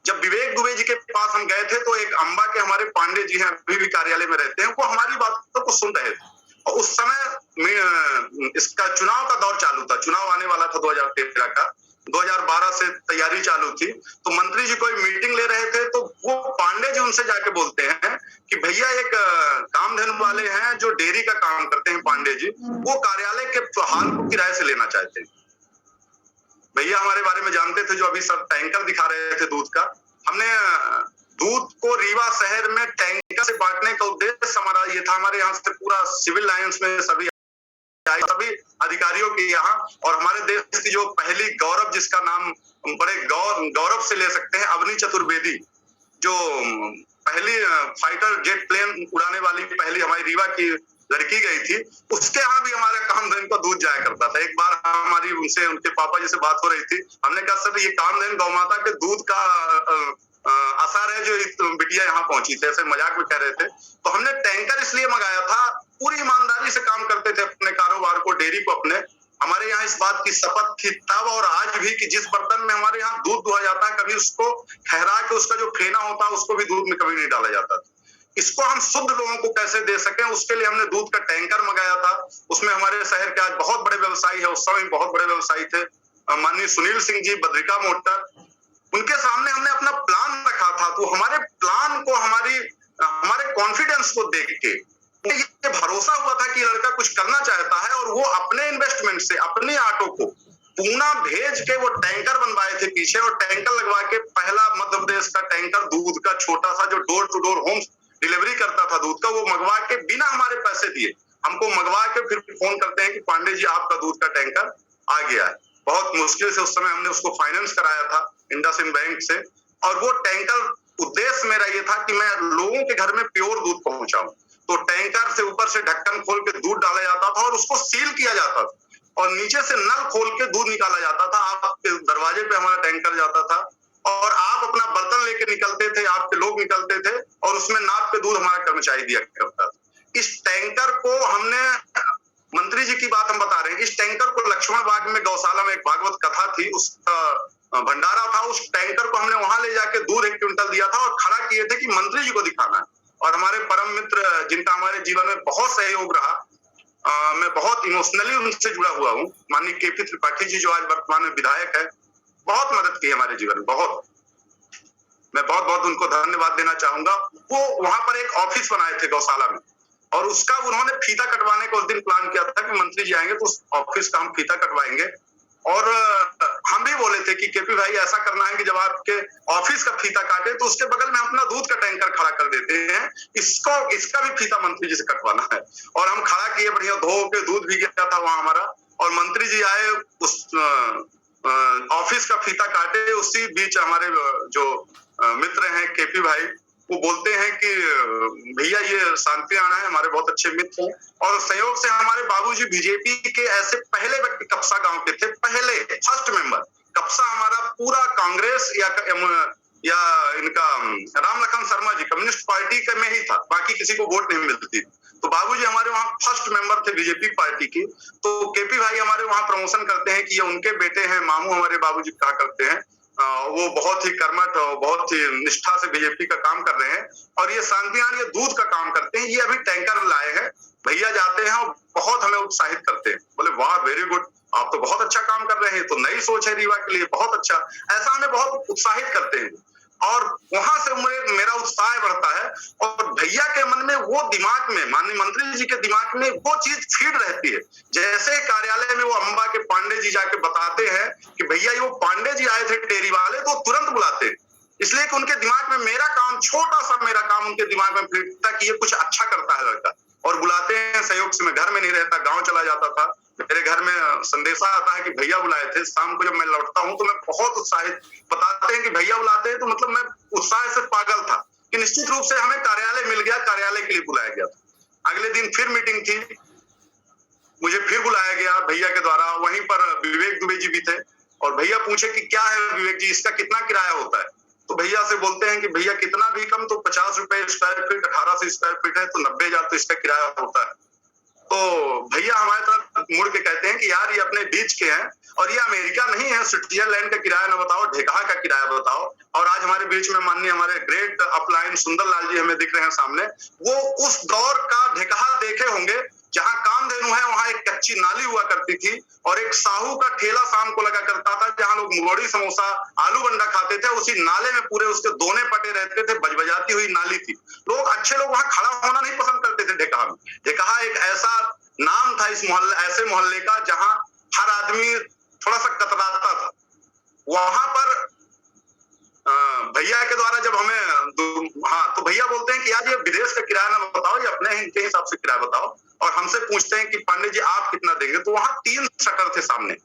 जब विवेक दुबे जी के पास हम गए थे तो एक अंबा के हमारे पांडे जी हैं, अभी भी कार्यालय में रहते हैं, वो हमारी बातों को सुन रहे थे। और उस समय इसका चुनाव का दौर चालू था, चुनाव आने वाला था 2013 का, 2012 से तैयारी चालू थी। तो मंत्री जी कोई मीटिंग ले रहे थे, तो वो पांडे जी उनसे जाके बोलते हैं कि भैया एक कामधेनु वाले हैं जो डेयरी का काम करते हैं, पांडे जी, वो कार्यालय के हाल को किराए से लेना चाहते हैं। भैया हमारे बारे में जानते थे, जो अभी सब टैंकर दिखा रहे थे दूध का। हमने दूध को रीवा शहर में टैंकर से बांटने का उद्देश्य हमारा ये था। हमारे यहाँ से पूरा सिविल लाइंस में सभी अधिकारियों के यहाँ, और हमारे देश की जो पहली गौरव, जिसका नाम बड़े गौरव से ले सकते हैं, अवनी चतुर्वेदी, जो पहली फाइटर जेट प्लेन उड़ाने वाली पहली हमारी रीवा की लड़की गई थी, उसके यहाँ भी हमारे कामधेनु का दूध जाया करता था। एक बार हमारी उनसे, उनके पापा जी से बात हो रही थी, हमने कहा सर ये कामधेनु गौ माता के दूध का असर है जो बिटिया यहाँ पहुंची थी, ऐसे मजाक में कह रहे थे। तो हमने टैंकर इसलिए मंगाया था, पूरी ईमानदारी से काम करते थे अपने कारोबार को, डेयरी को अपने। हमारे यहाँ इस बात की शपथ थी तब और आज भी कि जिस बर्तन में हमारे यहाँ दूध दुहा जाता है, कभी उसको ठहरा के उसका जो फेना होता है उसको भी दूध में कभी नहीं डाला जाता था। इसको हम शुद्ध लोगों को कैसे दे सकें, उसके लिए हमने दूध का टैंकर मंगाया था। उसमें हमारे शहर के आज बहुत बड़े व्यवसायी है, उस समय बहुत बड़े व्यवसायी थे, माननीय सुनील सिंह जी, बद्रिका मोटर, उनके सामने हमने अपना प्लान रखा था। तो हमारे प्लान को, हमारे कॉन्फिडेंस को देख के ये भरोसा हुआ था कि लड़का कुछ करना चाहता है, और वो अपने इन्वेस्टमेंट से अपने ऑटो को पूना भेज के वो टैंकर बनवाए थे पीछे, और टैंकर लगवा के पहला मध्य प्रदेश का टैंकर दूध का छोटा सा जो door to door home delivery करता था दूध का, वो मंगवा के बिना हमारे पैसे दिए हमको मंगवा के फिर फोन करते हैं कि पांडे जी आपका दूध का टैंकर आ गया है। बहुत मुश्किल से उस समय हमने उसको फाइनेंस कराया था इंडसइंड बैंक से। और वो टैंकर, उद्देश्य मेरा ये था कि मैं लोगों के घर में प्योर दूध पहुंचाऊं। तो टैंकर से ऊपर से ढक्कन खोल के दूध डाला जाता था और उसको सील किया जाता था, और नीचे से नल खोल के दूध निकाला जाता था, आपके दरवाजे पे हमारा टैंकर जाता था और आप अपना बर्तन लेके निकलते थे, आपके लोग निकलते थे और उसमें नाप के दूध हमारा कर्मचारी दिया करता था। इस टैंकर को हमने, मंत्री जी की बात हम बता रहे हैं, इस टैंकर को लक्ष्मण बाग में गौशाला में एक भागवत कथा थी, उसका भंडारा था, उस टैंकर को हमने वहां ले जाके दूध 1 क्विंटल दिया था और खड़ा किए थे कि मंत्री जी को दिखाना है। और हमारे परम मित्र जिनका हमारे जीवन में बहुत सहयोग रहा, मैं बहुत इमोशनली उनसे जुड़ा हुआ हूँ, माननीय केपी त्रिपाठी जी जो आज वर्तमान में विधायक है, बहुत मदद की हमारे जीवन में, बहुत। मैं बहुत बहुत उनको धन्यवाद देना चाहूंगा। वो वहां पर एक ऑफिस बनाए थे गौशाला में और उसका उन्होंने फीता कटवाने का उस दिन प्लान किया था कि मंत्री जी आएंगे तो उस ऑफिस का हम फीता कटवाएंगे। और हम भी बोले थे कि केपी भाई ऐसा करना है कि जब आपके ऑफिस का फीता काटे तो उसके बगल में अपना दूध का टैंकर खड़ा कर देते हैं, इसका भी फीता मंत्री जी से कटवाना है। और हम खड़ा किए, बढ़िया धो के दूध भी गया था वहां हमारा, और मंत्री जी आए, उस ऑफिस का फीता काटे। उसी बीच हमारे जो मित्र हैं केपी भाई, वो बोलते हैं कि भैया ये शांति आना है, हमारे बहुत अच्छे मित्र हैं। और संयोग से हमारे बाबूजी बीजेपी के ऐसे पहले व्यक्ति कपसा गांव के थे, पहले फर्स्ट मेंबर। कपसा हमारा पूरा कांग्रेस या इनका राम लखन शर्मा जी कम्युनिस्ट पार्टी के में ही था, बाकी किसी को वोट नहीं मिलती। तो बाबूजी हमारे वहाँ फर्स्ट मेंबर थे बीजेपी पार्टी की। तो केपी भाई हमारे वहाँ प्रमोशन करते हैं कि ये उनके बेटे हैं, मामू हमारे बाबूजी कहा करते हैं। वो बहुत ही कर्मठ और बहुत ही निष्ठा से बीजेपी का काम कर रहे हैं। और ये शांतियान ये दूध का काम करते हैं, ये अभी टैंकर लाए हैं, भैया जाते हैं और बहुत हमें उत्साहित करते हैं। बोले वाह वेरी गुड, आप तो बहुत अच्छा काम कर रहे हैं, तो नई सोच है रीवा के लिए, बहुत अच्छा। ऐसा हमें बहुत उत्साहित करते हैं और वहां से मेरा उत्साह बढ़ता है। और भैया के मन में वो दिमाग में, माननीय मंत्री जी के दिमाग में वो चीज फीड रहती है। जैसे कार्यालय में वो अंबा के पांडे जी जाके बताते हैं कि भैया ये वो पांडे जी आए थे डेयरी वाले, तो तुरंत बुलाते हैं, इसलिए कि उनके दिमाग में मेरा काम, छोटा सा मेरा काम उनके दिमाग में फीड था कि ये कुछ अच्छा करता है लड़का, और बुलाते हैं। सहयोग से मैं घर में नहीं रहता, गाँव चला जाता था, मेरे घर में संदेशा आता है कि भैया बुलाए थे। शाम को जब मैं लौटता हूँ तो मैं बहुत उत्साहित, बताते हैं कि भैया बुलाते हैं, तो मतलब मैं उत्साह से पागल था कि निश्चित रूप से हमें कार्यालय मिल गया, कार्यालय के लिए बुलाया गया था। अगले दिन फिर मीटिंग थी, मुझे फिर बुलाया गया भैया के द्वारा। वहीं पर विवेक दुबे जी भी थे और भैया पूछे कि क्या है विवेक जी, इसका कितना किराया होता है? तो भैया से बोलते हैं कि भैया कितना भी कम तो 50 रुपए स्क्वायर फीट, 1800 स्क्वायर फीट है, तो 90,000 तो इसका किराया होता है। तो भैया हमारे तरफ मुड़ के कहते हैं कि यार ये अपने बीच के हैं और ये अमेरिका नहीं है, स्विट्जरलैंड का किराया ना बताओ, ढेकहा का किराया बताओ। और आज हमारे बीच में माननीय हमारे ग्रेट अपलाइन सुंदरलाल जी हमें दिख रहे हैं सामने, वो उस दौर का ढेकहा देखे होंगे जहां कामधेनु है वहां एक कच्ची नाली हुआ करती थी और एक साहू का ठेला शाम को लगा करता था, जहां लोग मुगोड़ी समोसा आलू बंडा खाते थे। उसी नाले में पूरे उसके दोने पटे रहते थे, बजबजाती हुई नाली थी। लोग, अच्छे लोग वहां खड़ा होना नहीं पसंद करते थे ढेकहा में। ढेकहा एक ऐसा नाम था इस मोहल्ले, ऐसे मोहल्ले का जहां हर आदमी थोड़ा सा कतराता था। वहां पर भैया के द्वारा जब हमें, हाँ, तो भैया बोलते हैं कि यार ये विदेश का किराया ना बताओ, ये अपने इनके हिसाब से किराया बताओ। और हमसे पूछते हैं कि पांडे जी आप कितना देंगे? तो वहां 3 शटर थे सामने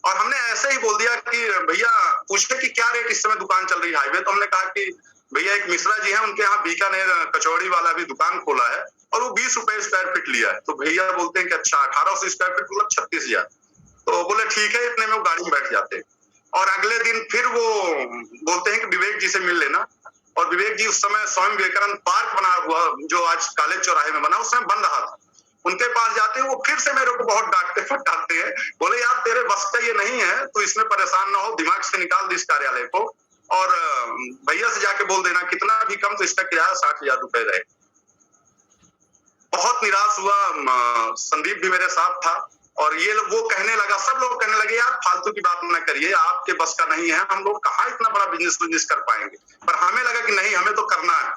और हमने ऐसे ही बोल दिया कि भैया पूछते कि क्या रेट इस समय दुकान चल रही है हाईवे। तो हमने कहा कि भैया एक मिश्रा जी है, उनके यहाँ बीकानेर कचौड़ी वाला भी दुकान खोला है और वो 20 रुपए स्क्वायर फीट लिया है। तो भैया बोलते हैं कि अच्छा 1800 स्क्वायर फीट मतलब 36,000। तो बोले ठीक है, इतने में वो गाड़ी में बैठ जाते हैं। और अगले दिन फिर वो बोलते हैं कि विवेक जी से मिल लेना। और विवेक जी उस समय स्वामी विवेकानंद पार्क बना हुआ, जो आज कॉलेज चौराहे में बना, उस समय बन रहा था, उनके पास जाते हैं। वो फिर से मेरे को बहुत डांटते फटकारते हैं, बोले यार तेरे बस का ये नहीं है, तो इसमें परेशान ना हो, दिमाग से निकाल दे इस कार्यालय को और भैया से जाके बोल देना कितना भी कम तो इसका किराया 60,000 रुपए रहे। बहुत निराश हुआ। संदीप भी मेरे साथ था और ये वो कहने लगा, सब लोग कहने लगे यार फालतू की बात ना करिए, आपके बस का नहीं है, हम लोग कहाँ इतना बड़ा बिजनेस कर पाएंगे। पर हमें लगा कि नहीं, हमें तो करना है।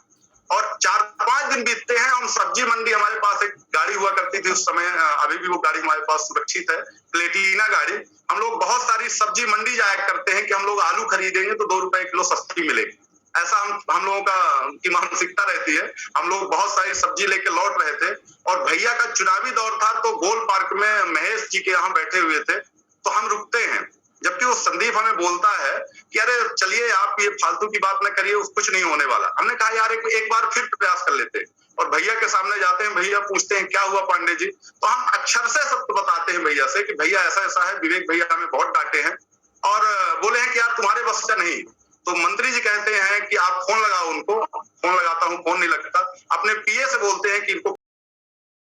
और 4-5 दिन बीतते हैं, हम सब्जी मंडी, हमारे पास एक गाड़ी हुआ करती थी उस समय, अभी भी वो गाड़ी हमारे पास सुरक्षित है, प्लेटिना गाड़ी। हम लोग बहुत सारी सब्जी मंडी जाया करते हैं कि हम लोग आलू खरीदेंगे तो 2 रुपए किलो सस्ती मिलेगी, ऐसा हम लोगों की मानसिकता रहती है। हम लोग बहुत सारी सब्जी लेके लौट रहे थे और भैया का चुनावी दौर था, तो गोल पार्क में महेश जी के यहाँ बैठे हुए थे। तो हम रुकते हैं, जबकि वो संदीप हमें बोलता है कि अरे चलिए आप ये फालतू की बात ना करिए, कुछ नहीं होने वाला। हमने कहा यार एक बार फिर प्रयास कर लेते। और भैया के सामने जाते हैं, भैया पूछते हैं क्या हुआ पांडे जी, तो हम अक्षर से सत्य बताते हैं भैया से कि भैया ऐसा ऐसा है, विवेक भैया हमें बहुत डांटे हैं और बोले हैं कि यार तुम्हारे बस का नहीं। तो मंत्री जी कहते हैं कि आप फोन लगाओ उनको। फोन लगाता हूँ, फोन नहीं लगता। अपने पीए से बोलते हैं कि इनको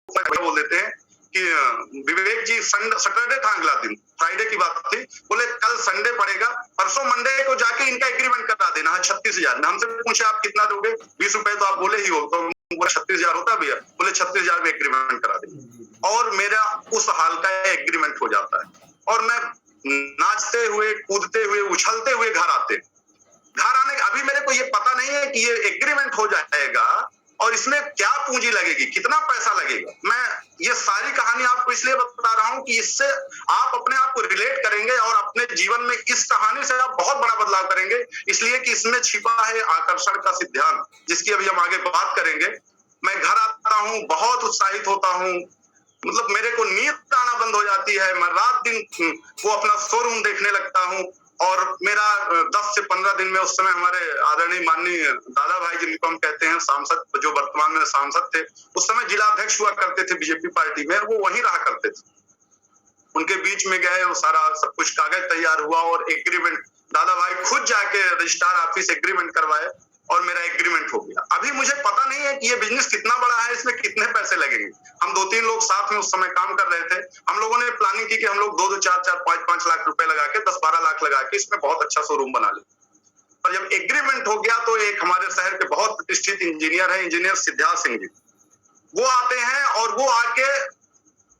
बोल देते हैं कि विवेक जी सैटरडे था अगला दिन, फ्राइडे की बात थी, बोले कल संडे पड़ेगा, परसों मंडे को जाके इनका एग्रीमेंट करा देना है 36,000 में। हमसे पूछे आप कितना दोगे, 20 रुपए तो आप बोले ही हो, तो 36,000 होता है भैया, बोले 36,000 में एग्रीमेंट करा देंगे। और मेरा उस हाल का एग्रीमेंट हो जाता है और मैं नाचते हुए, कूदते हुए, उछलते हुए घर आते। घर आने अभी मेरे को ये पता नहीं है कि ये एग्रीमेंट हो जाएगा और इसमें क्या पूंजी लगेगी, कितना पैसा लगेगा। मैं ये सारी कहानी आपको इसलिए बता रहा हूं कि इससे आप अपने आप को रिलेट करेंगे और अपने जीवन में इस कहानी से आप बहुत बड़ा बदलाव करेंगे, इसलिए कि इसमें छिपा है आकर्षण का सिद्धांत, जिसकी अभी हम आगे बात करेंगे। मैं घर आता हूं, बहुत उत्साहित होता हूं, मतलब मेरे को नींद आना बंद हो जाती है, मैं रात दिन वो अपना शोरूम देखने लगता हूं और मेरा 10 से 15 दिन में, उस समय हमारे आदरणीय माननीय दादा भाई जिनको हम कहते हैं सांसद, जो वर्तमान में सांसद थे, उस समय जिला अध्यक्ष हुआ करते थे बीजेपी पार्टी में, वो वहीं रहा करते थे। उनके बीच में गए, वो सारा सब कुछ कागज तैयार हुआ और एग्रीमेंट दादा भाई खुद जाके रजिस्ट्रार ऑफिस एग्रीमेंट करवाए और मेरा एग्रीमेंट हो गया। अभी मुझे पता नहीं है कि ये बिजनेस कितना बड़ा है, इसमें कितने पैसे लगेंगे। हम 2-3 लोग साथ में उस समय काम कर रहे थे। हम लोगों ने प्लानिंग की कि हम लोग 2-2, 4-4, 5-5 लाख रुपए लगा के 10-12 लाख लगा के इसमें बहुत अच्छा शोरूम बना ले। पर जब एग्रीमेंट हो गया तो एक हमारे शहर के बहुत प्रतिष्ठित इंजीनियर है, इंजीनियर सिद्धार्थ सिंह जी, वो आते हैं और वो आके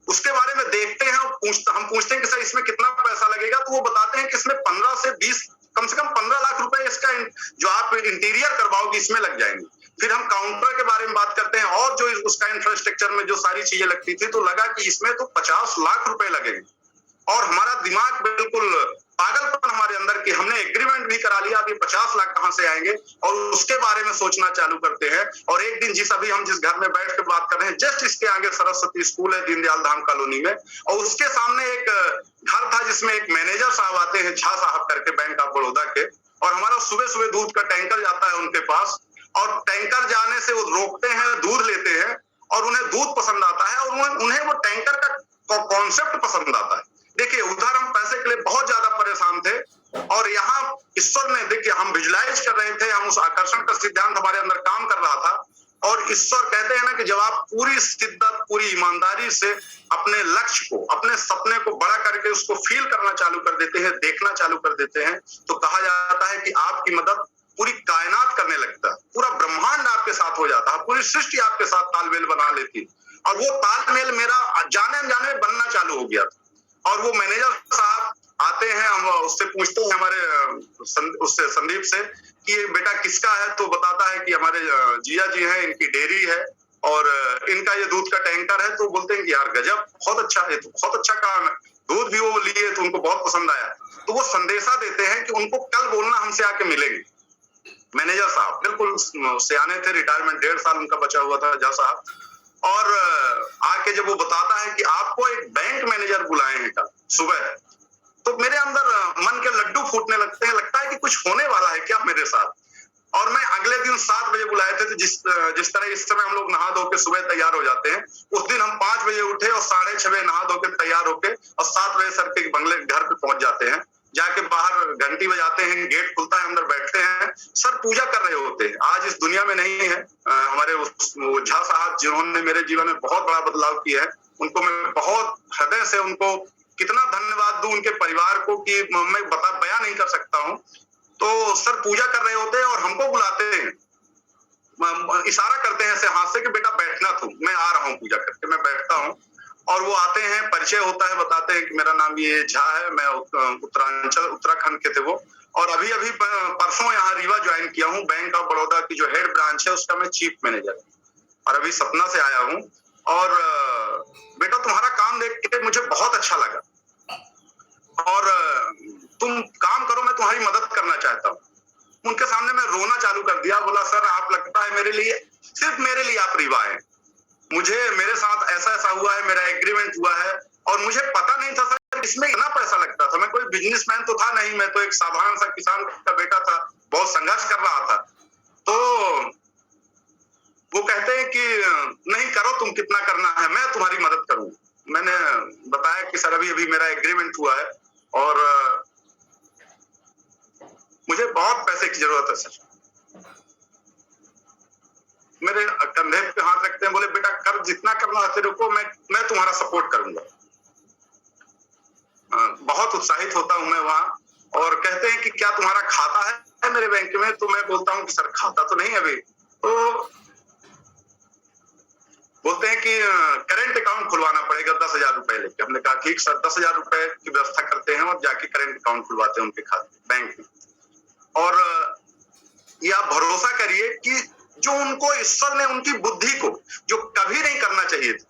उसके बारे में देखते हैं और हम पूछते हैं कि सर इसमें कितना पैसा लगेगा, तो वो बताते हैं कि इसमें 15 से 20, कम से कम 15 लाख रुपए इसका जो आप इंटीरियर करवाओगे इसमें लग जाएंगे। फिर हम काउंटर के बारे में बात करते हैं और जो उसका इंफ्रास्ट्रक्चर में जो सारी चीजें लगती थी, तो लगा कि इसमें तो 50 लाख रुपए लगेंगे। और हमारा दिमाग बिल्कुल पागलपन हमारे अंदर कि हमने एग्रीमेंट भी करा लिया, अभी 50 लाख कहां से आएंगे, और उसके बारे में सोचना चालू करते हैं। और एक दिन हम जिस घर में बैठ के बात कर रहे हैं, जस्ट इसके आगे सरस्वती स्कूल है दीनदयाल धाम कॉलोनी में, और उसके सामने एक घर था जिसमें एक मैनेजर साहब आते हैं, झा साहब करके, बैंक ऑफ बड़ौदा के, और हमारा सुबह सुबह दूध का टैंकर जाता है उनके पास, और टैंकर जाने से वो रोकते हैं, दूध लेते हैं और उन्हें दूध पसंद आता है और उन्हें वो टैंकर का कॉन्सेप्ट पसंद आता है। देखिए, उधर हम पैसे के लिए बहुत ज्यादा परेशान थे और यहाँ ईश्वर ने, देखिए हम विजुलाइज कर रहे थे, हम उस आकर्षण का सिद्धांत हमारे अंदर काम कर रहा था, और ईश्वर कहते हैं ना कि जब आप पूरी शिद्दत, पूरी ईमानदारी से अपने लक्ष्य को, अपने सपने को बड़ा करके उसको फील करना चालू कर देते हैं, देखना चालू कर देते हैं, तो कहा जाता है कि आपकी मदद पूरी कायनात करने लगता है, पूरा ब्रह्मांड आपके साथ हो जाता है, पूरी सृष्टि आपके साथ तालमेल बना लेती। और वो तालमेल मेरा जाने अनजाने बनना चालू हो गया था। और वो मैनेजर साहब आते हैं, हम उससे पूछते हैं, हमारे उससे संदीप से, कि बेटा किसका है, तो बताता है कि हमारे जिया जी हैं, इनकी डेयरी है और इनका ये दूध का टैंकर है। तो बोलते हैं कि यार गजब, बहुत अच्छा है, तो बहुत अच्छा काम है। दूध भी वो लिए तो उनको बहुत पसंद आया, तो वो संदेशा देते हैं कि उनको कल बोलना हमसे आके मिलेंगे। मैनेजर साहब बिल्कुल सियाने थे, रिटायरमेंट 1.5 साल उनका बचा हुआ था, झा साहब, और आके जब वो बताता है कि आपको एक बैंक मैनेजर बुलाए हैं कल सुबह, तो मेरे अंदर मन के लड्डू फूटने लगते हैं, लगता है कि कुछ होने वाला है क्या मेरे साथ। और मैं अगले दिन 7 बजे बुलाए थे, तो जिस तरह इस समय हम लोग नहा धो के सुबह तैयार हो जाते हैं, उस दिन हम 5 बजे उठे और 6:30 बजे नहा धो के तैयार होके और 7 बजे सर के बंगले घर पे पहुंच जाते हैं। जाके बाहर घंटी बजाते हैं, गेट खुलता है, अंदर बैठते हैं, सर पूजा कर रहे होते हैं। आज इस दुनिया में नहीं है। हमारे झा साहब जिन्होंने मेरे जीवन में बहुत बड़ा बदलाव किया है, उनको मैं बहुत हृदय से उनको कितना धन्यवाद दूं, उनके परिवार को, कि मैं बयान नहीं कर सकता हूं। तो सर पूजा कर रहे होते हैं और हमको बुलाते हैं, इशारा करते हैं ऐसे हाथ से कि बेटा बैठना, तू, मैं आ रहा हूँ पूजा करके। मैं बैठता हूँ और वो आते हैं, परिचय होता है, बताते हैं कि मेरा नाम ये झा है, मैं उत्तराखंड के थे वो, और अभी परसों यहाँ रीवा ज्वाइन किया हूँ, बैंक ऑफ बड़ौदा की जो हेड ब्रांच है उसका मैं चीफ मैनेजर, और अभी सपना से आया हूँ। और बेटा तुम्हारा काम देख के मुझे बहुत अच्छा लगा और तुम काम करो, मैं तुम्हारी मदद करना चाहता हूँ। उनके सामने मैं रोना चालू कर दिया, बोला सर आप लगता है मेरे लिए, सिर्फ मेरे लिए आप रीवा हैं, मुझे मेरे साथ ऐसा ऐसा हुआ है, मेरा एग्रीमेंट हुआ है और मुझे पता नहीं था सर इसमें इतना पैसा लगता था। मैं कोई बिजनेसमैन तो था नहीं, मैं तो एक साधारण सा किसान का बेटा था, बहुत संघर्ष कर रहा था। तो वो कहते हैं कि नहीं करो, तुम कितना करना है, मैं तुम्हारी मदद करूंगा। मैंने बताया कि सर अभी अभी मेरा एग्रीमेंट हुआ है और मुझे बहुत पैसे की जरूरत है सर। मेरे कंधे पे हाथ रखते हैं, बोले बेटा कर, जितना करना है तेरे को, मैं तुम्हारा सपोर्ट करूंगा। बहुत उत्साहित होता हूं मैं वहां। और कहते हैं कि क्या तुम्हारा खाता है मेरे बैंक में? तो मैं बोलता हूं कि सर खाता तो नहीं अभी। तो बोलते हैं कि करेंट अकाउंट खुलवाना पड़ेगा 10,000 रुपए लेके। हमने कहा ठीक सर, 10,000 रुपए की व्यवस्था करते हैं और जाके करेंट अकाउंट खुलवाते हैं उनके खाते बैंक में। और ये आप भरोसा करिए कि जो उनको ईश्वर ने उनकी बुद्धि को जो कभी नहीं करना चाहिए था,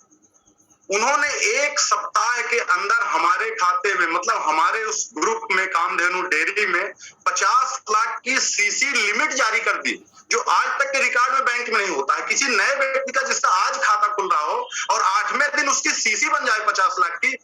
उन्होंने 1 सप्ताह के अंदर हमारे खाते में, मतलब हमारे उस ग्रुप में, कामधेनु डेयरी में 50 लाख की सीसी लिमिट जारी कर दी, जो आज तक के रिकॉर्ड में बैंक में नहीं होता है। किसी नए व्यक्ति का जिसका आज खाता खुल रहा हो और 8वें दिन उसकी सीसी बन जाए 50 लाख की।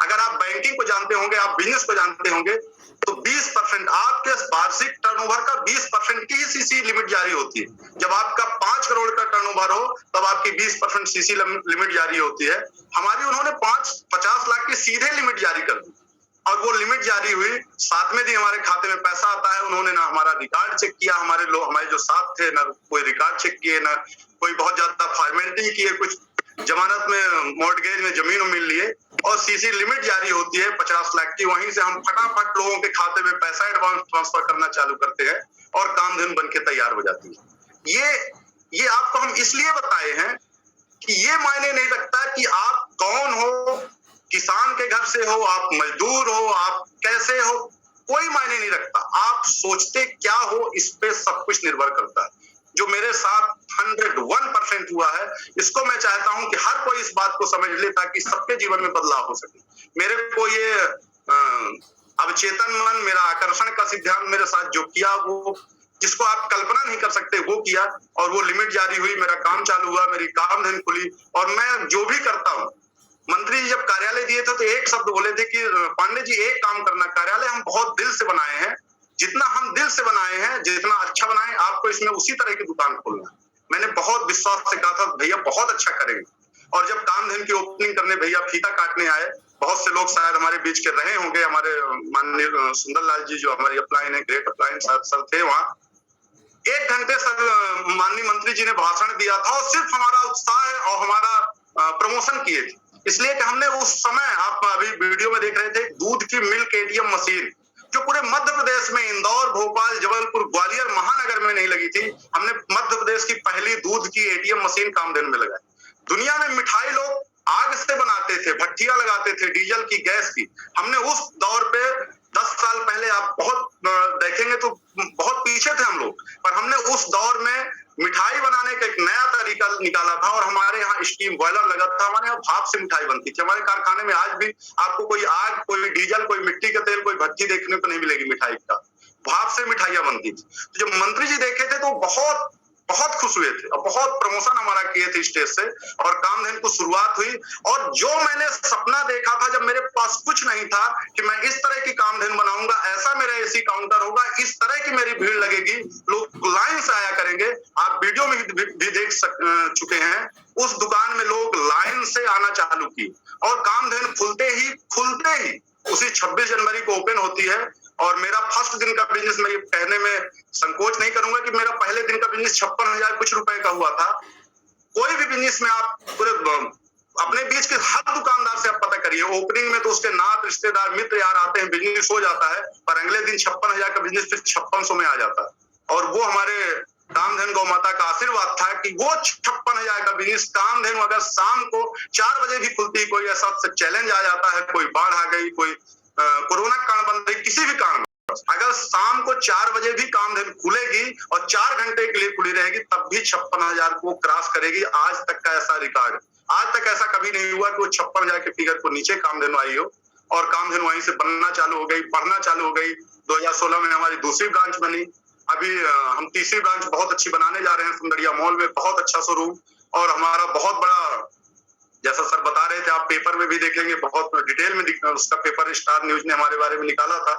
अगर आप बैंकिंग को जानते होंगे, आप बिजनेस को जानते होंगे, तो 20% आपके वार्षिक टर्नओवर का 20% की ही सीसी लिमिट जारी होती है। जब आपका 5 करोड़ का टर्नओवर हो तब आपकी 20% सीसी लिमिट जारी होती है। हमारी उन्होंने 50 लाख की सीधे लिमिट जारी कर दी और वो लिमिट जारी हुई, 7वें दिन हमारे खाते में पैसा आता है। उन्होंने ना हमारा रिकॉर्ड चेक किया, हमारे जो साथ थे ना कोई रिकॉर्ड चेक किए, ना कोई बहुत ज्यादा फॉर्मेलिटी किए, कुछ जमानत में मॉर्टगेज में जमीन मिल लिए और सीसी लिमिट जारी होती है 50 लाख की। वहीं से हम फटाफट लोगों के खाते में पैसा एडवांस ट्रांसफर करना चालू करते हैं और कामधेनु बन के तैयार हो जाती है। ये आपको हम इसलिए बताए हैं कि ये मायने नहीं रखता कि आप कौन हो, किसान के घर से हो, आप मजदूर हो, आप कैसे हो, कोई मायने नहीं रखता। आप सोचते क्या हो, इस पे सब कुछ निर्भर करता है। जो मेरे साथ 101% हुआ है, इसको मैं चाहता हूं कि हर कोई इस बात को समझ ले ताकि सबके जीवन में बदलाव हो सके। मेरे को ये अवचेतन मन, मेरा आकर्षण का सिद्धांत मेरे साथ जो किया, वो जिसको आप कल्पना नहीं कर सकते वो किया और वो लिमिट जारी हुई, मेरा काम चालू हुआ, मेरी कामधेनु खुली। और मैं जो भी करता हूँ, मंत्री जी जब कार्यालय दिए थे तो एक शब्द बोले थे कि पांडे जी एक काम करना, कार्यालय हम बहुत दिल से बनाए हैं, जितना हम दिल से बनाए हैं, जितना अच्छा बनाए, आपको इसमें उसी तरह की दुकान खोलना है। मैंने बहुत विश्वास से कहा था भैया बहुत अच्छा करेंगे। और जब कामधेनु की ओपनिंग करने भैया फीता काटने आए, बहुत से लोग शायद हमारे बीच के रहे होंगे, हमारे माननीय सुंदरलाल जी जो हमारी अपलाइन है, ग्रेट अपलाइन सर थे वहां। 1 घंटे सर माननीय मंत्री जी ने भाषण दिया था और सिर्फ हमारा उत्साह और हमारा प्रमोशन किए थे, इसलिए कि हमने उस समय, आप अभी वीडियो में देख रहे थे, दूध की मिल्क एटीएम मशीन जो पूरे मध्य प्रदेश में, इंदौर, भोपाल, जबलपुर, ग्वालियर महानगर में नहीं लगी थी, हमने मध्य प्रदेश की पहली दूध की एटीएम मशीन कामधेनु में लगाई। दुनिया में मिठाई लोग आग से बनाते थे, भट्टियां लगाते थे डीजल की, गैस की। हमने उस दौर पे 10 साल पहले, आप बहुत देखेंगे तो बहुत पीछे थे हम लोग, पर हमने उस दौर में मिठाई बनाने का एक नया तरीका निकाला था और हमारे यहाँ स्टीम बॉयलर लगा था, हमारे यहाँ भाप से मिठाई बनती थी। हमारे कारखाने में आज भी आपको कोई आग, कोई डीजल, कोई मिट्टी का तेल, कोई भट्टी देखने को नहीं मिलेगी मिठाई का, भाप से मिठाइयां बनती थी। तो जब मंत्री जी देखे थे तो बहुत खुश हुए थे और बहुत प्रमोशन हमारा किए थे स्टेज से और कामधेनु को शुरुआत हुई। और जो मैंने सपना देखा था जब मेरे पास कुछ नहीं था कि मैं इस तरह की कामधेनु बनाऊंगा, ऐसा मेरा एसी काउंटर होगा, इस तरह की मेरी भीड़ लगेगी, लोग लाइन से आया करेंगे। आप वीडियो में भी देख चुके हैं, उस दुकान में लोग लाइन से आना चालू की और कामधेनु खुलते ही उसी 26 जनवरी को ओपन होती है। और मेरा फर्स्ट दिन का बिजनेस, मैं ये कहने में संकोच नहीं करूंगा कि मेरा पहले दिन का बिजनेस 56,000 कुछ रुपए का हुआ था। कोई भी बिजनेस में आप पूरे अपने बीच के हर दुकानदार से आप पता करिए, ओपनिंग में तो उसके नात, रिश्तेदार, मित्र यार आते हैं, बिजनेस हो जाता है, पर अगले दिन 56,000 का बिजनेस फिर 5600 में आ जाता है। और वो हमारे कामधेनु गौ माता का आशीर्वाद था कि वो 56,000 का बिजनेस कामधेनु अगर शाम को 4 बजे भी खुलती, कोई ऐसा चैलेंज आ जाता है, कोई बाढ़ आ गई, कोई कोरोना कारण बंद रही, किसी भी कारण, अगर शाम को 4 बजे भी कामधेनु खुलेगी और 4 घंटे के लिए खुली रहेगी, तब भी 56,000 को क्रॉस करेगी। आज तक का ऐसा रिकॉर्ड, आज तक ऐसा कभी नहीं हुआ कि वो 56,000 के फिगर को नीचे कामधेनु आई हो। और कामधेनु वहीं से बनना चालू हो गई, बढ़ना चालू हो गई। 2016 में हमारी दूसरी ब्रांच बनी, अभी हम तीसरी ब्रांच बहुत अच्छी बनाने जा रहे हैं सुंदरिया मॉल में, बहुत अच्छा शोरूम। और हमारा बहुत बड़ा, जैसा सर बता रहे थे, आप पेपर में भी देखेंगे, बहुत डिटेल में उसका पेपर स्टार न्यूज ने हमारे बारे में निकाला था।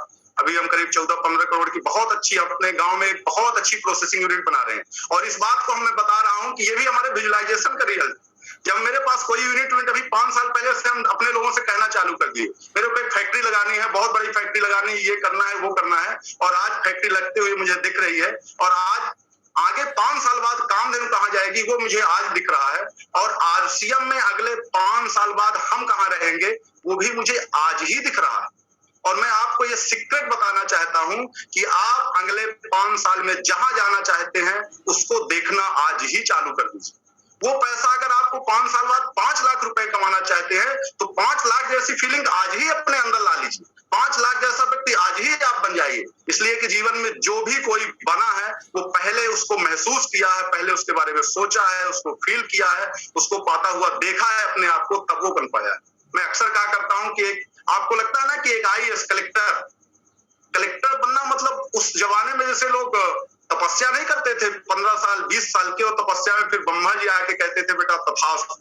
अभी हम करीब 14-15 करोड़ की बहुत अच्छी अपने गांव में एक बहुत अच्छी प्रोसेसिंग यूनिट बना रहे हैं। और इस बात को मैं बता रहा हूं कि ये भी हमारे विजुअलाइजेशन का रिजल्ट। जब मेरे पास कोई यूनिट अभी 5 साल पहले से हम अपने लोगों से कहना चालू कर दिए, मेरे को एक फैक्ट्री लगानी है, बहुत बड़ी फैक्ट्री लगानी है, ये करना है, वो करना है, और आज फैक्ट्री लगते हुए मुझे दिख रही है। और आज आगे 5 साल बाद कामधेनु कहाँ जाएगी वो मुझे आज दिख रहा है। और आरसीएम में अगले 5 साल बाद हम कहाँ रहेंगे वो भी मुझे आज ही दिख रहा है। और मैं आपको ये सीक्रेट बताना चाहता हूं कि आप अगले 5 साल में जहां जाना चाहते हैं उसको देखना आज ही चालू कर दीजिए। वो पैसा अगर आपको 5 साल बाद 5 लाख रुपए कमाना चाहते हैं तो 5 लाख जैसी फीलिंग आज ही अपने अंदर ला लीजिए। 5 लाख जैसा व्यक्ति आज ही आप बन जाइए। इसलिए कि जीवन में जो भी कोई बना है वो पहले उसको महसूस किया है, पहले उसके बारे में सोचा है, उसको फील किया है, उसको पाता हुआ देखा है अपने आप को, तब वो बन पाया है। मैं अक्सर कहा करता हूं कि आपको लगता है ना कि एक आईएएस कलेक्टर बनना मतलब उस जमाने में जैसे लोग तपस्या नहीं करते थे 15 साल 20 साल के, और तपस्या में फिर ब्रह्मा जी आके कहते थे बेटा तथास्तु,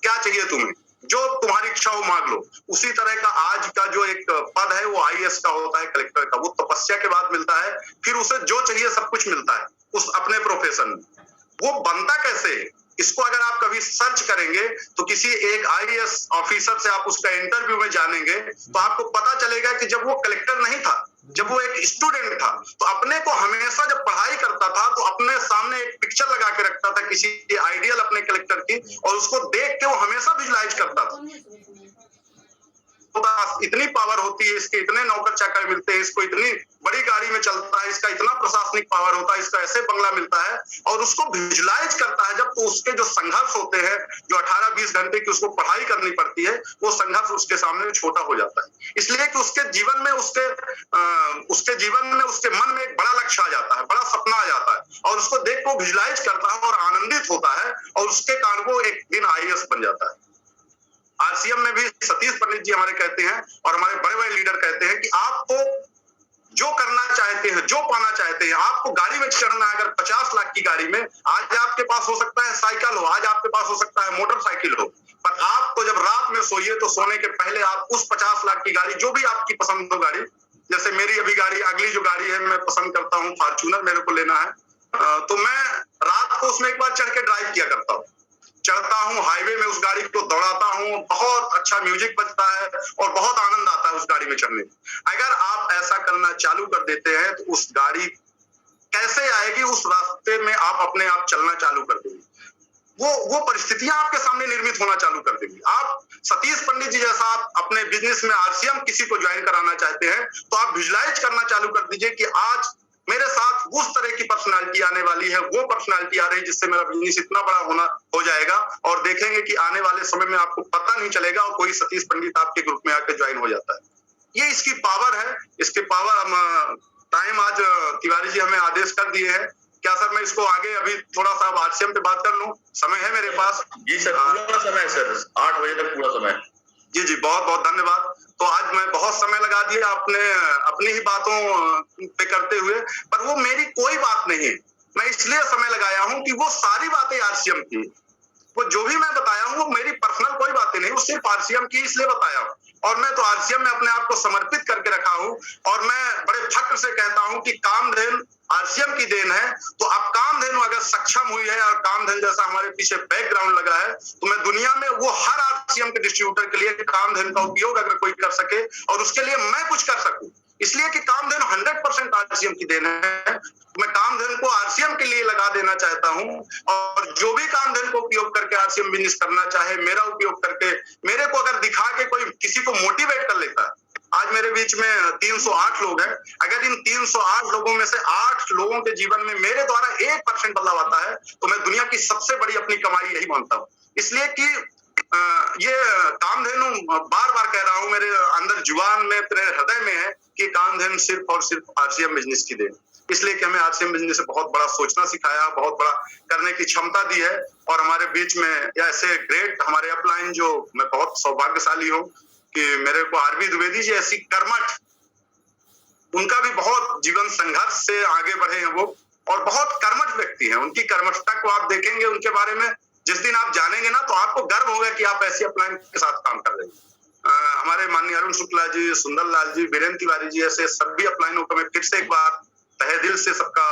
क्या चाहिए तुम्हें, जो तुम्हारी इच्छा हो मांग लो। उसी तरह का आज का जो एक पद है वो आईएएस का होता है, कलेक्टर का। वो तपस्या के बाद मिलता है, फिर उसे जो चाहिए सब कुछ मिलता है उस अपने प्रोफेशन में। वो बनता कैसे, इसको अगर आप कभी सर्च करेंगे तो किसी एक आईएएस ऑफिसर से आप उसका इंटरव्यू में जानेंगे तो आपको पता चलेगा कि जब वो कलेक्टर नहीं था, जब वो एक स्टूडेंट था, तो अपने को हमेशा जब पढ़ाई करता था तो अपने सामने एक पिक्चर लगा के रखता था किसी आइडियल अपने कलेक्टर की, और उसको देख के वो हमेशा विजुलाइज करता था। इतनी पावर होती है इसके, इतने नौकर चाकर मिलते हैं इसको, इतनी बड़ी गाड़ी में चलता है, इसका इतना प्रशासनिक पावर होता है, इसका ऐसे बंगला मिलता है, और उसको विजुलाइज करता है जब, तो उसके जो संघर्ष होते हैं, जो 18-20 घंटे की उसको पढ़ाई करनी पड़ती है, वो संघर्ष उसके सामने छोटा हो जाता है। इसलिए कि उसके जीवन में उसके मन में एक बड़ा लक्ष्य आ जाता है, बड़ा सपना आ जाता है, और उसको देख को विजुलाइज करता है और आनंदित होता है, और उसके कारण वो एक दिन आईएएस बन जाता है। आरसीएम में भी सतीश पंडित जी हमारे कहते हैं और हमारे बड़े बड़े लीडर कहते हैं कि आपको जो करना चाहते हैं, जो पाना चाहते हैं, आपको गाड़ी में चढ़ना है, अगर 50 लाख की गाड़ी में, आज आपके पास हो सकता है साइकिल हो, आज आपके पास हो सकता है मोटरसाइकिल हो, पर आपको जब रात में सोइए तो सोने के पहले आप उस 50 लाख की गाड़ी, जो भी आपकी पसंद हो गाड़ी, जैसे मेरी अभी गाड़ी, अगली जो गाड़ी है मैं पसंद करता हूँ फॉर्च्यूनर, मेरे को लेना है, तो मैं रात को उसमें एक बार चढ़ के ड्राइव किया करता हूँ। चढ़ता हूँ हाईवे में, उस गाड़ी को दौड़ाता हूँ, बहुत अच्छा म्यूजिक बजता है और बहुत आनंद आता है उस गाड़ी में चढ़ने में। अगर आप ऐसा करना चालू कर देते हैं तो उस गाड़ी कैसे आएगी, उस रास्ते में आप अपने आप चलना चालू कर देंगे, वो परिस्थितियां आपके सामने निर्मित होना चालू कर देंगी। आप सतीश पंडित जी जैसा आप अपने बिजनेस में आरसीएम किसी को ज्वाइन कराना चाहते हैं तो आप विजुलाइज करना चालू कर दीजिए कि आज मेरे साथ उस तरह की पर्सनालिटी आने वाली है, वो पर्सनालिटी आ रही है जिससे मेरा बिजनेस इतना बड़ा हो जाएगा, और देखेंगे कि आने वाले समय में आपको पता नहीं चलेगा और कोई सतीश पंडित आपके ग्रुप में आकर ज्वाइन हो जाता है। ये इसकी पावर है। इसके पावर हम टाइम आज तिवारी जी हमें आदेश कर दिए हैं। क्या सर मैं इसको आगे अभी थोड़ा सा आरसीएम पे बात कर लूं, समय है मेरे पास? जी सर, पूरा समय है सर, 8 बजे तक पूरा समय। जी जी, बहुत बहुत धन्यवाद। तो आज मैं बहुत समय लगा दिया आपने अपनी ही बातों पे करते हुए, पर वो मेरी कोई बात नहीं है। मैं इसलिए समय लगाया हूं कि वो सारी बातें आरसीएम की, वो जो भी मैं बताया हूं वो मेरी पर्सनल कोई बातें नहीं, वो सिर्फ आरसीएम की इसलिए बताया हूं। और मैं तो आरसीएम में अपने आप को समर्पित करके रखा हूं, और मैं बड़े फक्र से कहता हूं कि कामधेनु आरसीएम की देन है। तो अब कामधेनु अगर सक्षम हुई है और कामधेनु जैसा हमारे पीछे बैकग्राउंड लगा है, तो मैं दुनिया में वो हर आरसीएम के डिस्ट्रीब्यूटर के लिए कामधेनु का उपयोग अगर कोई कर सके और उसके लिए मैं कुछ कर सकूं, इसलिए कि कामधेनु 100% आरसीएम की देन है, मैं कामधेनु को आरसीएम के लिए लगा देना चाहता हूं। और जो भी कामधेनु को उपयोग करके आरसीएम बिजनेस करना चाहे, मेरा उपयोग करके, मेरे को अगर दिखा के कोई किसी को मोटिवेट कर लेता है। आज मेरे बीच में 308 लोग हैं, अगर इन 308 लोगों में से 8 लोगों के जीवन में मेरे द्वारा 1% बदलाव आता है तो मैं दुनिया की सबसे बड़ी अपनी कमाई यही मानता हूं। इसलिए कि ये कामधेनु बार बार कह रहा हूं, मेरे अंदर जुबान में, मेरे हृदय में है कि कामधेनु सिर्फ और सिर्फ आरसीएम बिजनेस की देन, इसलिए कि हमें आरसीएम बिजनेस से बहुत बड़ा सोचना सिखाया, बहुत बड़ा करने की क्षमता दी है। और हमारे बीच में ऐसे ग्रेट हमारे अपलाइन, जो मैं बहुत सौभाग्यशाली हूँ कि मेरे को आरबी द्विवेदी जी ऐसी कर्मठ, उनका भी बहुत जीवन संघर्ष से आगे बढ़े हैं वो, और बहुत कर्मठ व्यक्ति हैं। उनकी कर्मठता को आप देखेंगे, उनके बारे में जिस दिन आप जानेंगे ना तो आपको गर्व होगा कि आप ऐसी अपलाइन के साथ काम कर रहे हैं। हमारे हमारे माननीय अरुण शुक्ला जी, सुंदर लाल जी, वीरेंद्र तिवारी जी, ऐसे सभी अपलाइनों को मैं फिर से एक बार तहे दिल से सबका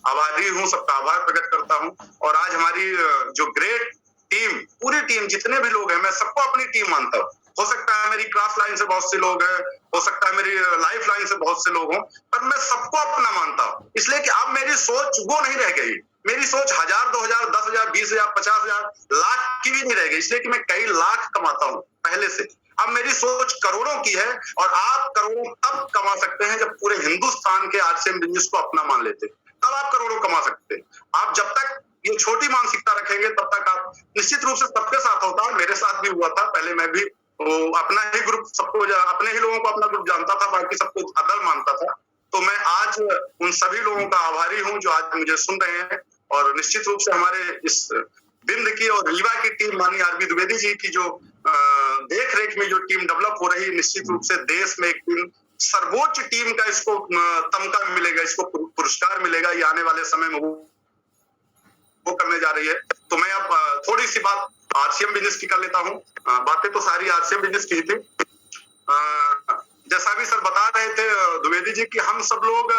आभारी हूँ, सबका आभार प्रकट करता हूँ। और आज हमारी जो ग्रेट टीम, पूरी टीम, जितने भी लोग हैं, मैं सबको अपनी टीम मानता हूँ। हो सकता है मेरी क्रॉस लाइन से बहुत से लोग हैं, हो सकता है मेरी लाइफ लाइन से बहुत से लोग हों, पर मैं सबको अपना मानता हूँ, इसलिए कि अब मेरी सोच वो नहीं रह गई। मेरी सोच 1000, 2000, 10,000, 20,000, 50,000, लाख की भी नहीं रह गई, इसलिए कि मैं कई लाख कमाता हूँ पहले से। अब मेरी सोच करोड़ों की है, और आप करोड़ों तब कमा सकते हैं जब पूरे हिंदुस्तान के आरसीएम बिजनेस को अपना मान लेते, तब आप करोड़ों कमा सकते हैं। आप जब तक ये छोटी मानसिकता रखेंगे तब तक आप, निश्चित रूप से सबके साथ होता है, मेरे साथ भी हुआ था। पहले मैं भी अपना ही ग्रुप, सबको अपने ही लोगों को अपना ग्रुप जानता था, बाकी सबको अदल मानता था। तो मैं आज उन सभी लोगों का आभारी हूँ जो आज मुझे सुन रहे हैं। और निश्चित रूप से हमारे इस बिंद की और रीवा की टीम, माननीय आरबी द्विवेदी जी की जो देख रेख में जो टीम डेवलप हो रही है, निश्चित रूप से देश में एक टीम, सर्वोच्च टीम का इसको तमगा मिलेगा, इसको पुरस्कार मिलेगा। ये आने वाले समय में वो करने जा रही है। तो मैं अब थोड़ी सी बात आरसीएम बिजनेस की कर लेता हूँ। बातें तो सारी आरसीएम बिजनेस की थी। जैसा भी सर बता रहे थे द्विवेदी जी कि हम सब लोग,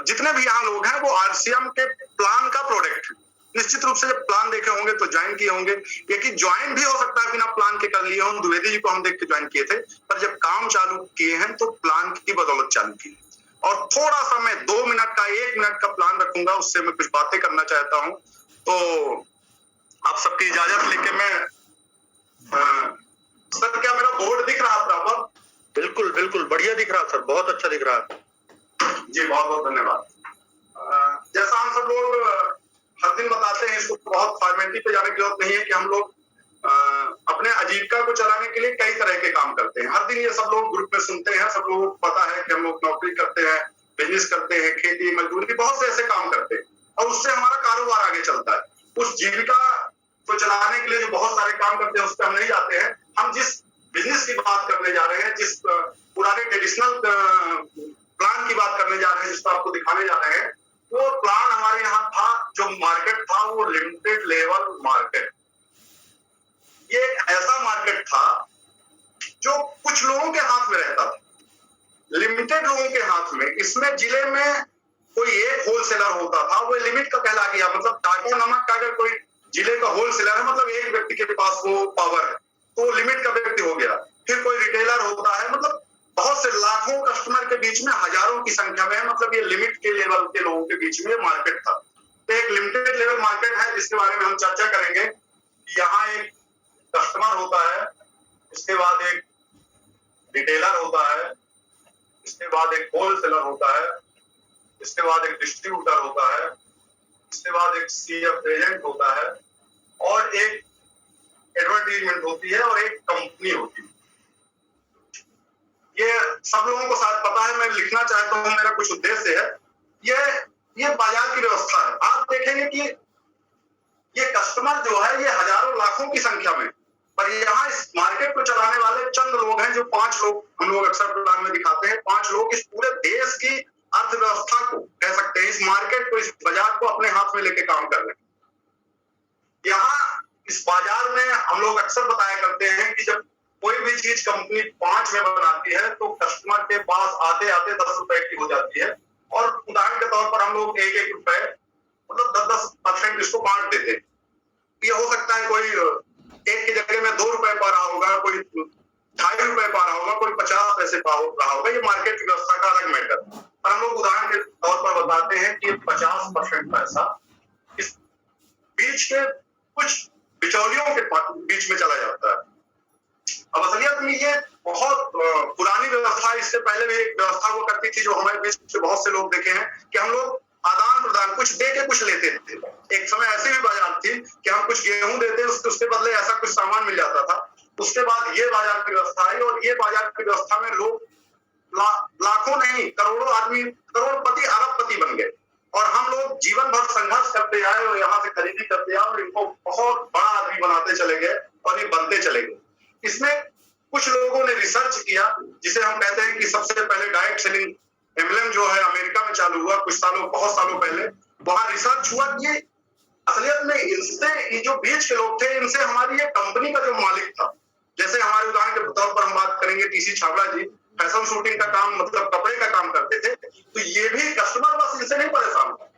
जितने भी यहाँ लोग हैं, वो आरसीएम के प्लान का प्रोडक्ट है। निश्चित रूप से जब प्लान देखे होंगे तो ज्वाइन किए होंगे, ये ज्वाइन भी हो सकता है बिना प्लान के कर लिए हों। द्विवेदी जी को हम देख के ज्वाइन किए थे, पर जब काम चालू किए हैं तो प्लान की बदौलत चालू की। और थोड़ा सा मैं 2 मिनट का, 1 मिनट का प्लान रखूंगा, उससे मैं कुछ बातें करना चाहता हूं। तो आप सबकी इजाजत लेके मैं, सर क्या मेरा बोर्ड दिख रहा प्रॉपर? बिल्कुल बिल्कुल बढ़िया दिख रहा सर, बहुत अच्छा दिख रहा है जी, बहुत बहुत धन्यवाद। जैसा हम सब लोग हर दिन बताते हैं, इसको बहुत फॉर्मेलिटी पे जाने की जरूरत नहीं है कि हम लोग अपने आजीविका को चलाने के लिए कई तरह के काम करते हैं। हर दिन ये सब लोग ग्रुप में सुनते हैं, सब लोगों को पता है कि हम लोग नौकरी करते हैं, बिजनेस करते हैं, खेती मजदूरी, बहुत से ऐसे काम करते हैं, और उससे हमारा कारोबार आगे चलता है। उस जीविका को चलाने के लिए जो बहुत सारे काम करते हैं, उस पर हम नहीं जाते हैं। हम जिस बिजनेस की बात करने जा रहे हैं, जिस पुराने ट्रेडिशनल प्लान की बात करने जा रहे हैं, जिसको आपको दिखाने जा रहे हैं, वो प्लान हमारे यहाँ था। जो मार्केट था वो लिमिटेड लेवल मार्केट। ये एक ऐसा मार्केट था जो कुछ लोगों के हाथ में रहता था, लिमिटेड लोगों के हाथ में। इसमें जिले में कोई एक होलसेलर होता था, वो लिमिट का कहला गया। मतलब टाटा नमक का अगर कोई जिले का होलसेलर है, मतलब एक व्यक्ति के पास वो पावर है, तो लिमिट का व्यक्ति हो गया। फिर कोई रिटेलर होता है, मतलब बहुत से लाखों कस्टमर के बीच में हजारों की संख्या में है, मतलब ये लिमिट के लेवल के लोगों के बीच में मार्केट था। तो एक लिमिटेड लेवल मार्केट है, जिसके बारे में हम चर्चा करेंगे। यहाँ एक कस्टमर होता है, इसके बाद एक रिटेलर होता है, इसके बाद एक होलसेलर होता है, इसके बाद एक डिस्ट्रीब्यूटर होता है, इसके बाद एक सीएफ एजेंट होता है, और एक एडवर्टाइजमेंट होती है, और एक कंपनी होती है। ये सब लोगों को शायद पता है, मैं लिखना चाहता हूँ, मेरा कुछ उद्देश्य है। ये बाजार की व्यवस्था है। आप देखेंगे कि ये कस्टमर जो है, ये हजारों लाखों की संख्या में, पर यहाँ इस मार्केट को चलाने वाले चंद लोग हैं, जो 5 लोग हम लोग अक्सर प्लान में दिखाते हैं। 5 लोग इस पूरे देश की अर्थव्यवस्था को कह सकते हैं, इस मार्केट को, इस बाजार को अपने हाथ में लेके काम कर रहे हैं। यहाँ इस बाजार में हम लोग अक्सर बताया करते हैं कि जब कोई भी चीज कंपनी 5 में बनाती है, तो कस्टमर के पास आते आते 10 रुपए की हो जाती है। और उदाहरण के तौर पर हम लोग 1-1 रुपए, मतलब 10-10% इसको बांट देते हैं। ये हो सकता है कोई एक की जगह में 2 रुपए पा रहा होगा, कोई 2.5 रुपए पा रहा होगा, कोई 50 पैसे पा रहा होगा। ये मार्केट की व्यवस्था का अलग मैटर। पर हम लोग उदाहरण के तौर पर बताते हैं कि 50% पैसा इस बीच के कुछ बिचौलियों के बीच में चला जाता है। अब असलियत में ये बहुत पुरानी व्यवस्था है। इससे पहले भी एक व्यवस्था हुआ करती थी, जो हमारे बीच से बहुत से लोग देखे हैं, कि हम लोग आदान प्रदान, कुछ दे के कुछ लेते थे। एक समय ऐसी भी बाजार थी कि हम कुछ गेहूं देते, उसके बदले ऐसा कुछ सामान मिल जाता था। उसके बाद ये बाजार की व्यवस्था आई, और ये बाजार की व्यवस्था में लोग लाखों नहीं, करोड़ों आदमी करोड़पति, अरबपति बन गए। और हम लोग जीवन भर संघर्ष करते आए, और यहाँ से खरीदी करते आए, और इनको बहुत बड़ा आदमी बनाते चले गए, और ये बनते चले गए। इसमें कुछ लोगों ने रिसर्च किया, जिसे हम कहते हैं कि सबसे पहले डायरेक्ट सेलिंग एमएलएम जो है अमेरिका में चालू हुआ कुछ सालों, बहुत सालों पहले। वहां रिसर्च हुआ कि असलियत में इनसे, ये जो बीच के लोग थे, इनसे हमारी ये कंपनी का जो मालिक था, जैसे हमारे उदाहरण के तौर पर हम पीसी छाबड़ा जी फैशन शूटिंग का काम मतलब कपड़े का काम करते थे, तो ये भी कस्टमर बस इनसे नहीं परेशान था।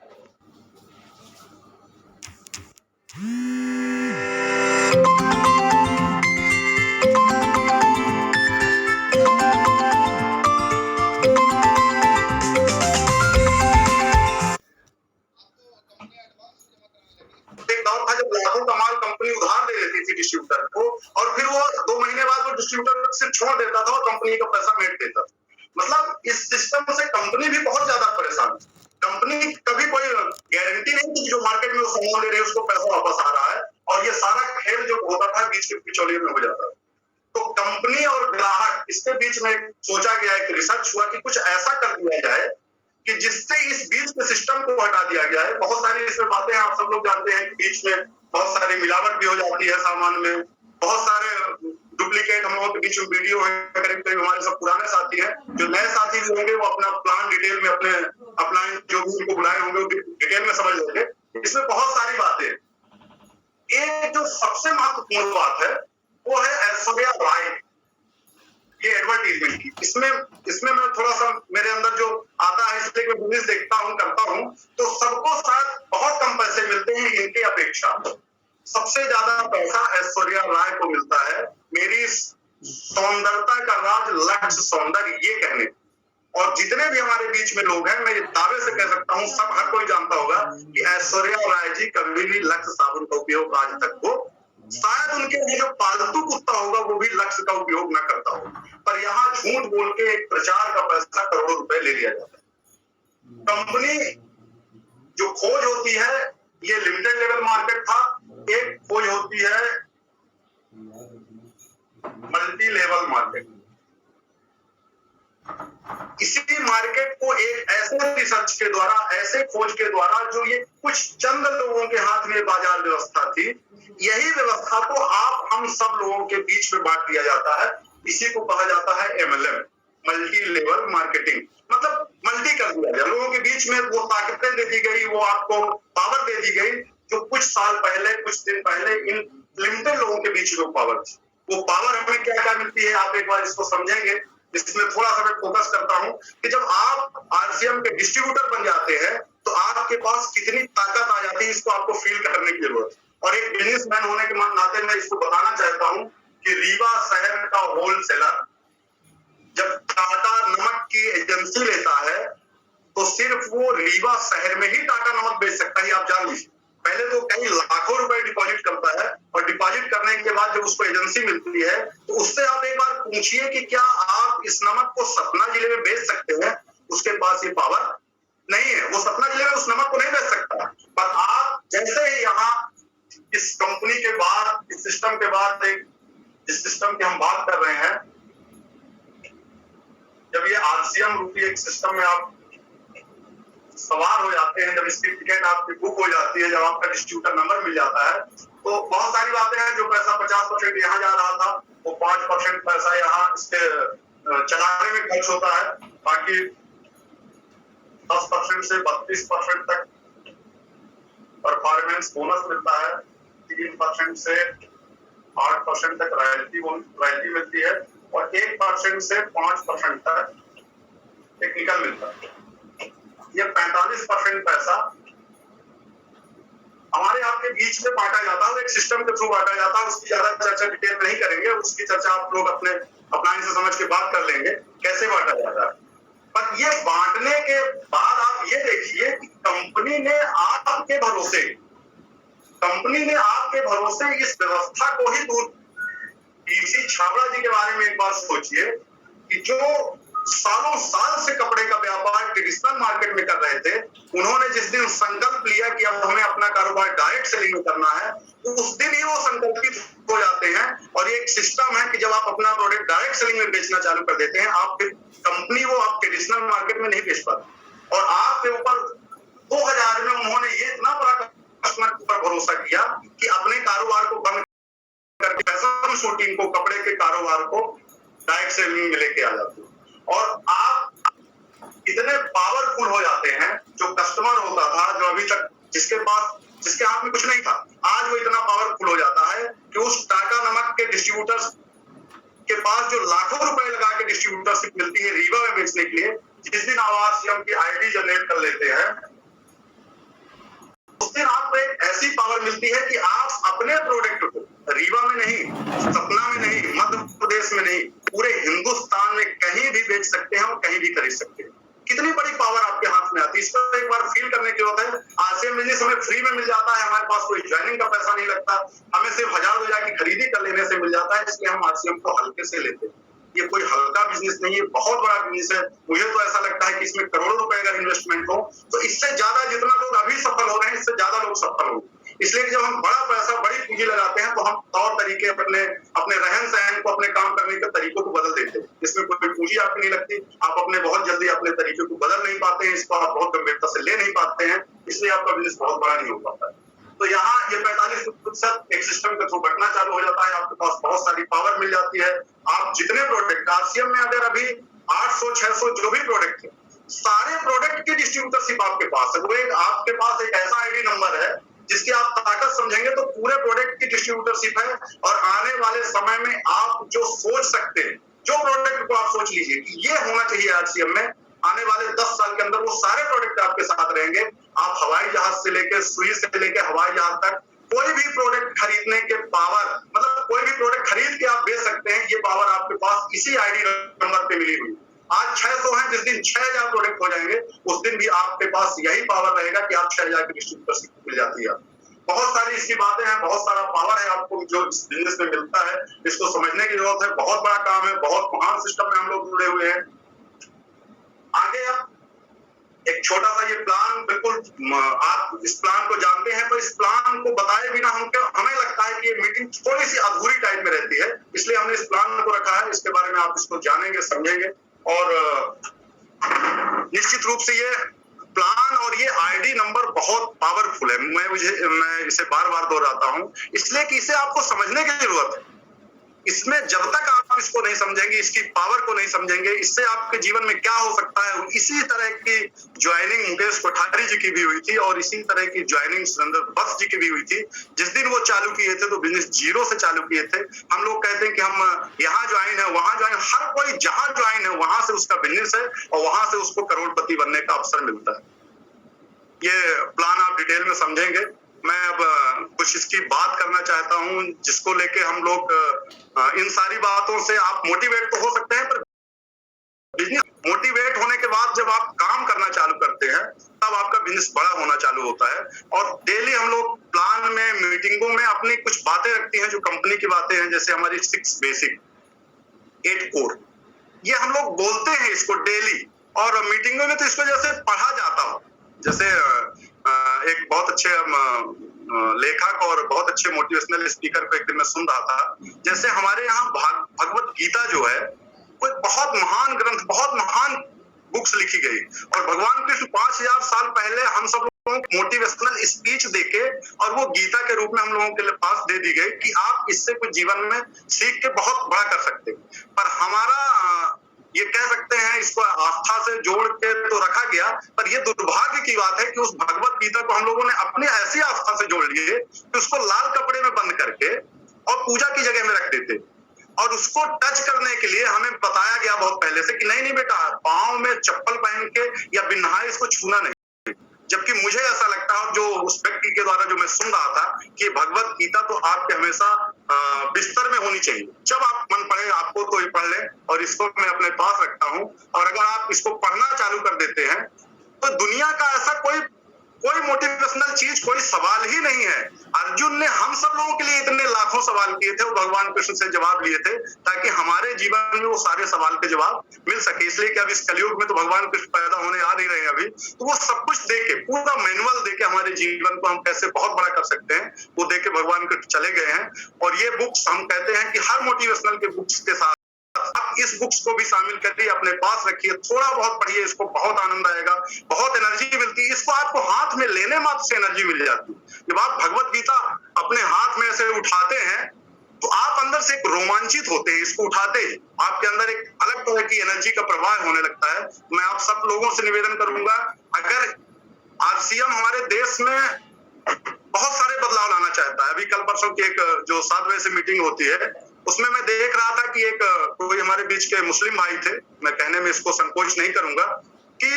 एक दौर था जब लाखों का माल कंपनी उधार दे देती थी डिस्ट्रीब्यूटर को, और फिर वो 2 महीने बाद वो डिस्ट्रीब्यूटर सिर्फ छोड़ देता था और कंपनी का पैसा मेट देता था। मतलब इस सिस्टम से कंपनी भी बहुत ज्यादा परेशान है। कंपनी कभी कोई गारंटी नहीं थी कि जो मार्केट में वो सामान ले रहे हैं उसको पैसा वापस आ रहा है, और ये सारा खेल जो होता था बीच के बिचौलिए में हो जाता था। तो कंपनी और ग्राहक इसके बीच में सोचा गया, एक रिसर्च हुआ कि कुछ ऐसा कर दिया जाए कि जिससे इस बीच के सिस्टम को हटा दिया गया है। बहुत सारी इसमें बातें हैं, आप सब लोग जानते हैं कि बीच में बहुत सारी मिलावट भी हो जाती है सामान में, बहुत सारे डुप्लीकेट हम लोगों के बीच में वीडियो है, करीब करीब हमारे सब पुराने साथी हैं, जो नए साथी भी होंगे वो अपना प्लान डिटेल में अपने अपना जो भी उनको बुलाए होंगे वो डिटेल में समझ लेंगे। इसमें बहुत सारी बातें। एक जो सबसे महत्वपूर्ण बात है वो है ऐश्वर्या राय, ये एडवर्टीजमेंट की। इसमें मैं थोड़ा सा मेरे अंदर जो आता है इसलिए मैं बिजनेस देखता हूँ करता हूँ, तो सबको शायद बहुत कम पैसे मिलते हैं इनकी अपेक्षा। सबसे ज्यादा पैसा ऐश्वर्या राय को मिलता है। मेरी सौंदर्यता का राज लक्ष्य सौंदर्य, ये कहने। और जितने भी हमारे बीच में लोग हैं, मैं ये दावे से कह सकता हूँ, सब हर कोई जानता होगा कि ऐश्वर्या राय जी कभी भी लक्ष्य साबुन का उपयोग आज तक हो, शायद उनके लिए जो पालतू कुत्ता होगा वो भी लक्ष्य का उपयोग न करता हो, पर यहाँ झूठ बोल के एक प्रचार का पैसा करोड़ों रुपए ले लिया जाता है। कंपनी जो खोज होती है ये लिमिटेड लेवल मार्केट था, एक खोज होती है मल्टी लेवल मार्केट। इसी मार्केट को एक ऐसे रिसर्च के द्वारा, ऐसे खोज के द्वारा, जो ये कुछ चंद लोगों के हाथ में बाजार व्यवस्था थी, यही व्यवस्था को आप हम सब लोगों के बीच में बांट दिया जाता है। इसी को कहा जाता है MLM, मल्टी लेवल मार्केटिंग। मतलब मल्टी कर दिया गया, लोगों के बीच में वो ताकतें दे दी गई, वो आपको पावर दे दी गई जो कुछ साल पहले, कुछ दिन पहले इन लिमिटेड लोगों के बीच में पावर थी। वो पावर हमें क्या क्या मिलती है, आप एक बार इसको समझेंगे। इसमें थोड़ा सा मैं फोकस करता हूं कि जब आप RCM के डिस्ट्रीब्यूटर बन जाते हैं तो आपके पास कितनी ताकत आ जाती है, इसको आपको फील करने की जरूरत है। और एक बिजनेसमैन होने के नाते मैं इसको बताना चाहता हूं कि रीवा शहर का होलसेलर जब टाटा नमक की एजेंसी लेता है तो सिर्फ वो रीवा शहर में ही टाटा नमक बेच सकता है, आप जान लीजिए। पहले तो कई लाखों रुपए डिपॉजिट करता है, और डिपॉजिट करने के बाद जब उसको एजेंसी मिलती है तो उससे आप एक बार पूछिए कि क्या आप इस नमक को सतना जिले में बेच सकते हैं। उसके पास ये पावर नहीं है, वो सतना जिले में उस नमक को नहीं बेच सकता। पर आप जैसे ही यहाँ इस कंपनी के बाद, इस सिस्टम के बाद, जिस सिस्टम की हम बात कर रहे हैं, जब ये RCM रूपी एक सिस्टम में आप सवार हो जाते हैं, जब इसकी टिकट आपकी बुक हो जाती है, जब आपका डिस्ट्रीब्यूटर नंबर मिल जाता है, तो बहुत सारी बातें हैं। जो पैसा 50% यहाँ जा रहा था वो 5% पैसा यहाँ इसके चलाने में खर्च होता है, बाकी 10% से 32% तक परफॉर्मेंस बोनस मिलता है, 3% से 8% तक रॉयल्टी मिलती है, और 1% से 5% तक टेक्निकल मिलता है। ये 45% पैसा हमारे आपके बीच में बांटा जाता है, एक सिस्टम के थ्रू बांटा जाता है। उसकी ज्यादा चर्चा डिटेल नहीं करेंगे, उसकी चर्चा आप लोग अपने अपलाइन से समझ के बात कर लेंगे कैसे बांटा जाता है। पर ये बांटने के बाद आप ये देखिए कि कंपनी ने आपके भरोसे इस व्यवस्था को ही दूर। पीसी छाबड़ा जी के बारे में एक बात सोचिए कि जो सालों साल से कपड़े का व्यापार ट्रेडिशनल मार्केट में कर रहे थे, उन्होंने जिस दिन संकल्प लिया कि अब हमें अपना कारोबार डायरेक्ट सेलिंग में करना है, तो उस दिन ही वो संकल्पित हो जाते हैं। और ये एक सिस्टम है कि जब आप अपना प्रोडक्ट डायरेक्ट सेलिंग में बेचना चालू कर देते हैं, आप फिर कंपनी वो आप ट्रेडिशनल मार्केट में नहीं बेच पाते। और आपके ऊपर 2000 में उन्होंने ये इतना बड़ा कस्टमर के ऊपर भरोसा किया कि अपने कारोबार को बंद करके फैशन शूटिंग को, कपड़े के कारोबार को डायरेक्ट सेलिंग में लेके आ जाते हैं। और आप इतने पावरफुल हो जाते हैं, जो कस्टमर होता था, जो अभी तक जिसके हाथ में कुछ नहीं था, आज वो इतना पावरफुल हो जाता है कि उस टाटा नमक के डिस्ट्रीब्यूटर्स के पास जो लाखों रुपए लगा के डिस्ट्रीब्यूटरशिप मिलती है रीवा में बेचने के लिए, जिस दिन आप आरसीएम की आईडी जनरेट कर लेते हैं उस दिन आपको एक ऐसी पावर मिलती है कि आप अपने प्रोडक्ट को रीवा में नहीं, सतना में नहीं, मध्य प्रदेश में नहीं, पूरे हिंदुस्तान में कहीं भी बेच सकते हैं और कहीं भी खरीद सकते हैं। कितनी बड़ी पावर आपके हाथ में आती है, इसको एक बार फील करने की जरूरत है। आरसीएम बिजनेस हमें फ्री में मिल जाता है, हमारे पास कोई ज्वाइनिंग का पैसा नहीं लगता, हमें सिर्फ 1000 की खरीदी कर लेने से मिल जाता है, इसलिए हम आरसीएम को हल्के से लेते हैं। ये कोई हल्का बिजनेस नहीं है, बहुत बड़ा बिजनेस है। मुझे तो ऐसा लगता है कि इसमें करोड़ों रुपए का इन्वेस्टमेंट हो तो इससे ज्यादा जितना लोग अभी सफल हो रहे हैं इससे ज्यादा लोग सफल होंगे। इसलिए जब हम बड़ा पैसा बड़ी पूंजी लगाते हैं तो हम तौर तरीके अपने रहन सहन को, अपने काम करने के तरीकों को बदल देते हैं। इसमें कोई पूंजी आपकी नहीं लगती, आप अपने बहुत जल्दी अपने तरीके को बदल नहीं पाते हैं, इसको आप बहुत गंभीरता से ले नहीं पाते हैं, इसलिए आपका बिजनेस बहुत बड़ा नहीं हो पाता है। तो यहाँ ये 45% एक सिस्टम के थ्रू बढ़ना चालू हो जाता है, आपके पास बहुत सारी पावर मिल जाती है। आप जितने प्रोडक्ट आरसीएम में अगर अभी 800-600 जो भी प्रोडक्ट है, सारे प्रोडक्ट की डिस्ट्रीब्यूटरशिप आपके पास है। वो एक आपके पास एक ऐसा आईडी नंबर है जिसकी आप ताकत समझेंगे तो पूरे प्रोडक्ट की डिस्ट्रीब्यूटरशिप है। और आने वाले समय में आप जो सोच सकते हैं, जो प्रोडक्ट को आप सोच लीजिए कि ये होना चाहिए आरसीएम में, आने वाले 10 साल के अंदर वो सारे प्रोडक्ट आपके साथ रहेंगे। आप हवाई जहाज से लेकर सुई से लेकर हवाई जहाज तक कोई भी प्रोडक्ट खरीदने के पावर, मतलब कोई भी प्रोडक्ट खरीद के आप बेच सकते हैं, ये पावर आपके पास इसी आईडी नंबर पे मिली हुई। आज 600 है, जिस दिन 6000 प्रोडक्ट हो जाएंगे उस दिन भी आपके पास यही पावर रहेगा कि आप 6000 की डिस्ट्रीब्यूटरशिप मिल जाती है। बहुत सारी इसकी बातें हैं, बहुत सारा पावर है आपको जो इस बिजनेस में मिलता है, इसको समझने की जरूरत है। बहुत बड़ा काम है, बहुत महान सिस्टम में हम लोग जुड़े हुए हैं। आगे अब एक छोटा सा ये प्लान, बिल्कुल आप इस प्लान को जानते हैं तो इस प्लान को बताए बिना हमें लगता है कि ये मीटिंग थोड़ी सी अधूरी टाइप में रहती है, इसलिए हमने इस प्लान को रखा है। इसके बारे में आप इसको जानेंगे, समझेंगे और निश्चित रूप से ये प्लान और ये आईडी नंबर बहुत पावरफुल है। मैं इसे बार बार दोहराता हूं इसलिए कि इसे आपको समझने की जरूरत है। इसमें जब तक आप इसको नहीं समझेंगे, इसकी पावर को नहीं समझेंगे, इससे आपके जीवन में क्या हो सकता है। इसी तरह की ज्वाइनिंग मुकेश कोठारी जी की भी हुई थी और इसी तरह की ज्वाइनिंग सुरेंद्र बख्श जी की भी हुई थी। जिस दिन वो चालू किए थे तो बिजनेस जीरो से चालू किए थे। हम लोग कहते हैं कि हम यहाँ ज्वाइन है, वहां ज्वाइन, हर कोई जहां ज्वाइन है वहां से उसका बिजनेस है और वहां से उसको करोड़पति बनने का अवसर मिलता है। ये प्लान आप डिटेल में समझेंगे। मैं अब कुछ इसकी बात करना चाहता हूं जिसको लेके हम लोग इन सारी बातों से आप मोटिवेट तो हो सकते हैं, पर बिजनेस मोटिवेट होने के बाद जब आप काम करना चालू करते हैं तब आपका बिजनेस बड़ा होना चालू होता है। और डेली हम लोग प्लान में, मीटिंगों में अपनी कुछ बातें रखती हैं जो कंपनी की बातें हैं, जैसे हमारी 6 बेसिक 8 कोर, ये हम लोग बोलते हैं इसको डेली। और मीटिंगों में तो इसको जैसे पढ़ा जाता हो, जैसे एक बहुत अच्छे लेखक और बहुत अच्छे मोटिवेशनल स्पीकर को एक दिन मैं सुन रहा था, जैसे हमारे यहाँ भगवत गीता जो है वो बहुत महान ग्रंथ, बहुत महान बुक्स लिखी गई और भगवान कृष्ण 5000 साल पहले हम सब लोगों को मोटिवेशनल स्पीच देके और वो गीता के रूप में हम लोगों के पास दे दी गई कि आप इससे कुछ जीवन में सीख के बहुत बड़ा कर सकते हैं। पर हमारा ये कह सकते हैं इसको आस्था से जोड़ के तो रखा गया, पर ये दुर्भाग्य की बात है कि उस भगवत गीता को हम लोगों ने अपनी ऐसी आस्था से जोड़ लिए कि उसको लाल कपड़े में बंद करके और पूजा की जगह में रख देते। और उसको टच करने के लिए हमें बताया गया बहुत पहले से कि नहीं बेटा, पाँव में चप्पल पहन के या बिन नहाए इसको छूना नहीं। जबकि मुझे ऐसा लगता है, जो उस व्यक्ति के द्वारा जो मैं सुन रहा था, कि भगवत गीता तो आपके हमेशा बिस्तर में होनी चाहिए। जब आप मन पड़े आपको तो ये पढ़ लें, और इसको मैं अपने पास रखता हूँ। और अगर आप इसको पढ़ना चालू कर देते हैं तो दुनिया का ऐसा कोई मोटिवेशनल चीज, कोई सवाल ही नहीं है। अर्जुन ने हम सब लोगों के लिए इतने लाखों सवाल किए थे, वो भगवान कृष्ण से जवाब लिए थे ताकि हमारे जीवन में वो सारे सवाल के जवाब मिल सके। इसलिए कि अब इस कलयुग में तो भगवान कृष्ण पैदा होने आ नहीं रहे अभी, तो वो सब कुछ देके, पूरा मैनुअल देके हमारे जीवन को हम कैसे बहुत बड़ा कर सकते हैं वो देके भगवान कृष्ण चले गए हैं। और ये बुक्स हम कहते हैं कि हर मोटिवेशनल के बुक्स के साथ आप इस बुक्स को भी शामिल करिए, अपने पास रखिए, थोड़ा बहुत पढ़िए, इसको बहुत आनंद आएगा, बहुत एनर्जी मिलती है। इसको आपको हाथ में लेने मात्र से एनर्जी मिल जाती है। जब आप भगवत गीता अपने हाथ में से उठाते हैं तो आप अंदर से एक रोमांचित होते हैं। इसको उठाते ही आपके अंदर एक अलग तरह की एनर्जी का प्रवाह होने लगता है। मैं आप सब लोगों से निवेदन करूंगा, अगर आरसीएम हमारे देश में बहुत सारे बदलाव लाना चाहता है, अभी कल परसों की एक जो 7 बजे से मीटिंग होती है उसमें मैं देख रहा था कि एक कोई हमारे बीच के मुस्लिम भाई थे, मैं कहने में इसको संकोच नहीं करूंगा, कि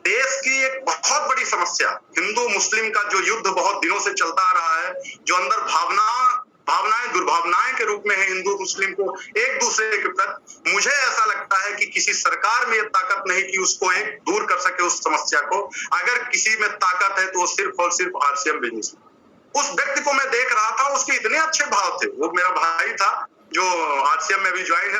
देश की एक बहुत बड़ी समस्या हिंदू मुस्लिम का जो युद्ध बहुत दिनों से चलता आ रहा है, जो अंदर भावनाएं दुर्भावनाएं के रूप में है हिंदू मुस्लिम को एक दूसरे के प्रति, मुझे ऐसा लगता है कि किसी सरकार में ये ताकत नहीं कि उसको एक दूर कर सके उस समस्या को। अगर किसी में ताकत है तो सिर्फ और सिर्फ आरसीएम बिजनेस। उस व्यक्ति को मैं देख रहा था, उसके इतने अच्छे भाव थे, वो मेरा भाई था जो आरसीएम में भी ज्वाइन है।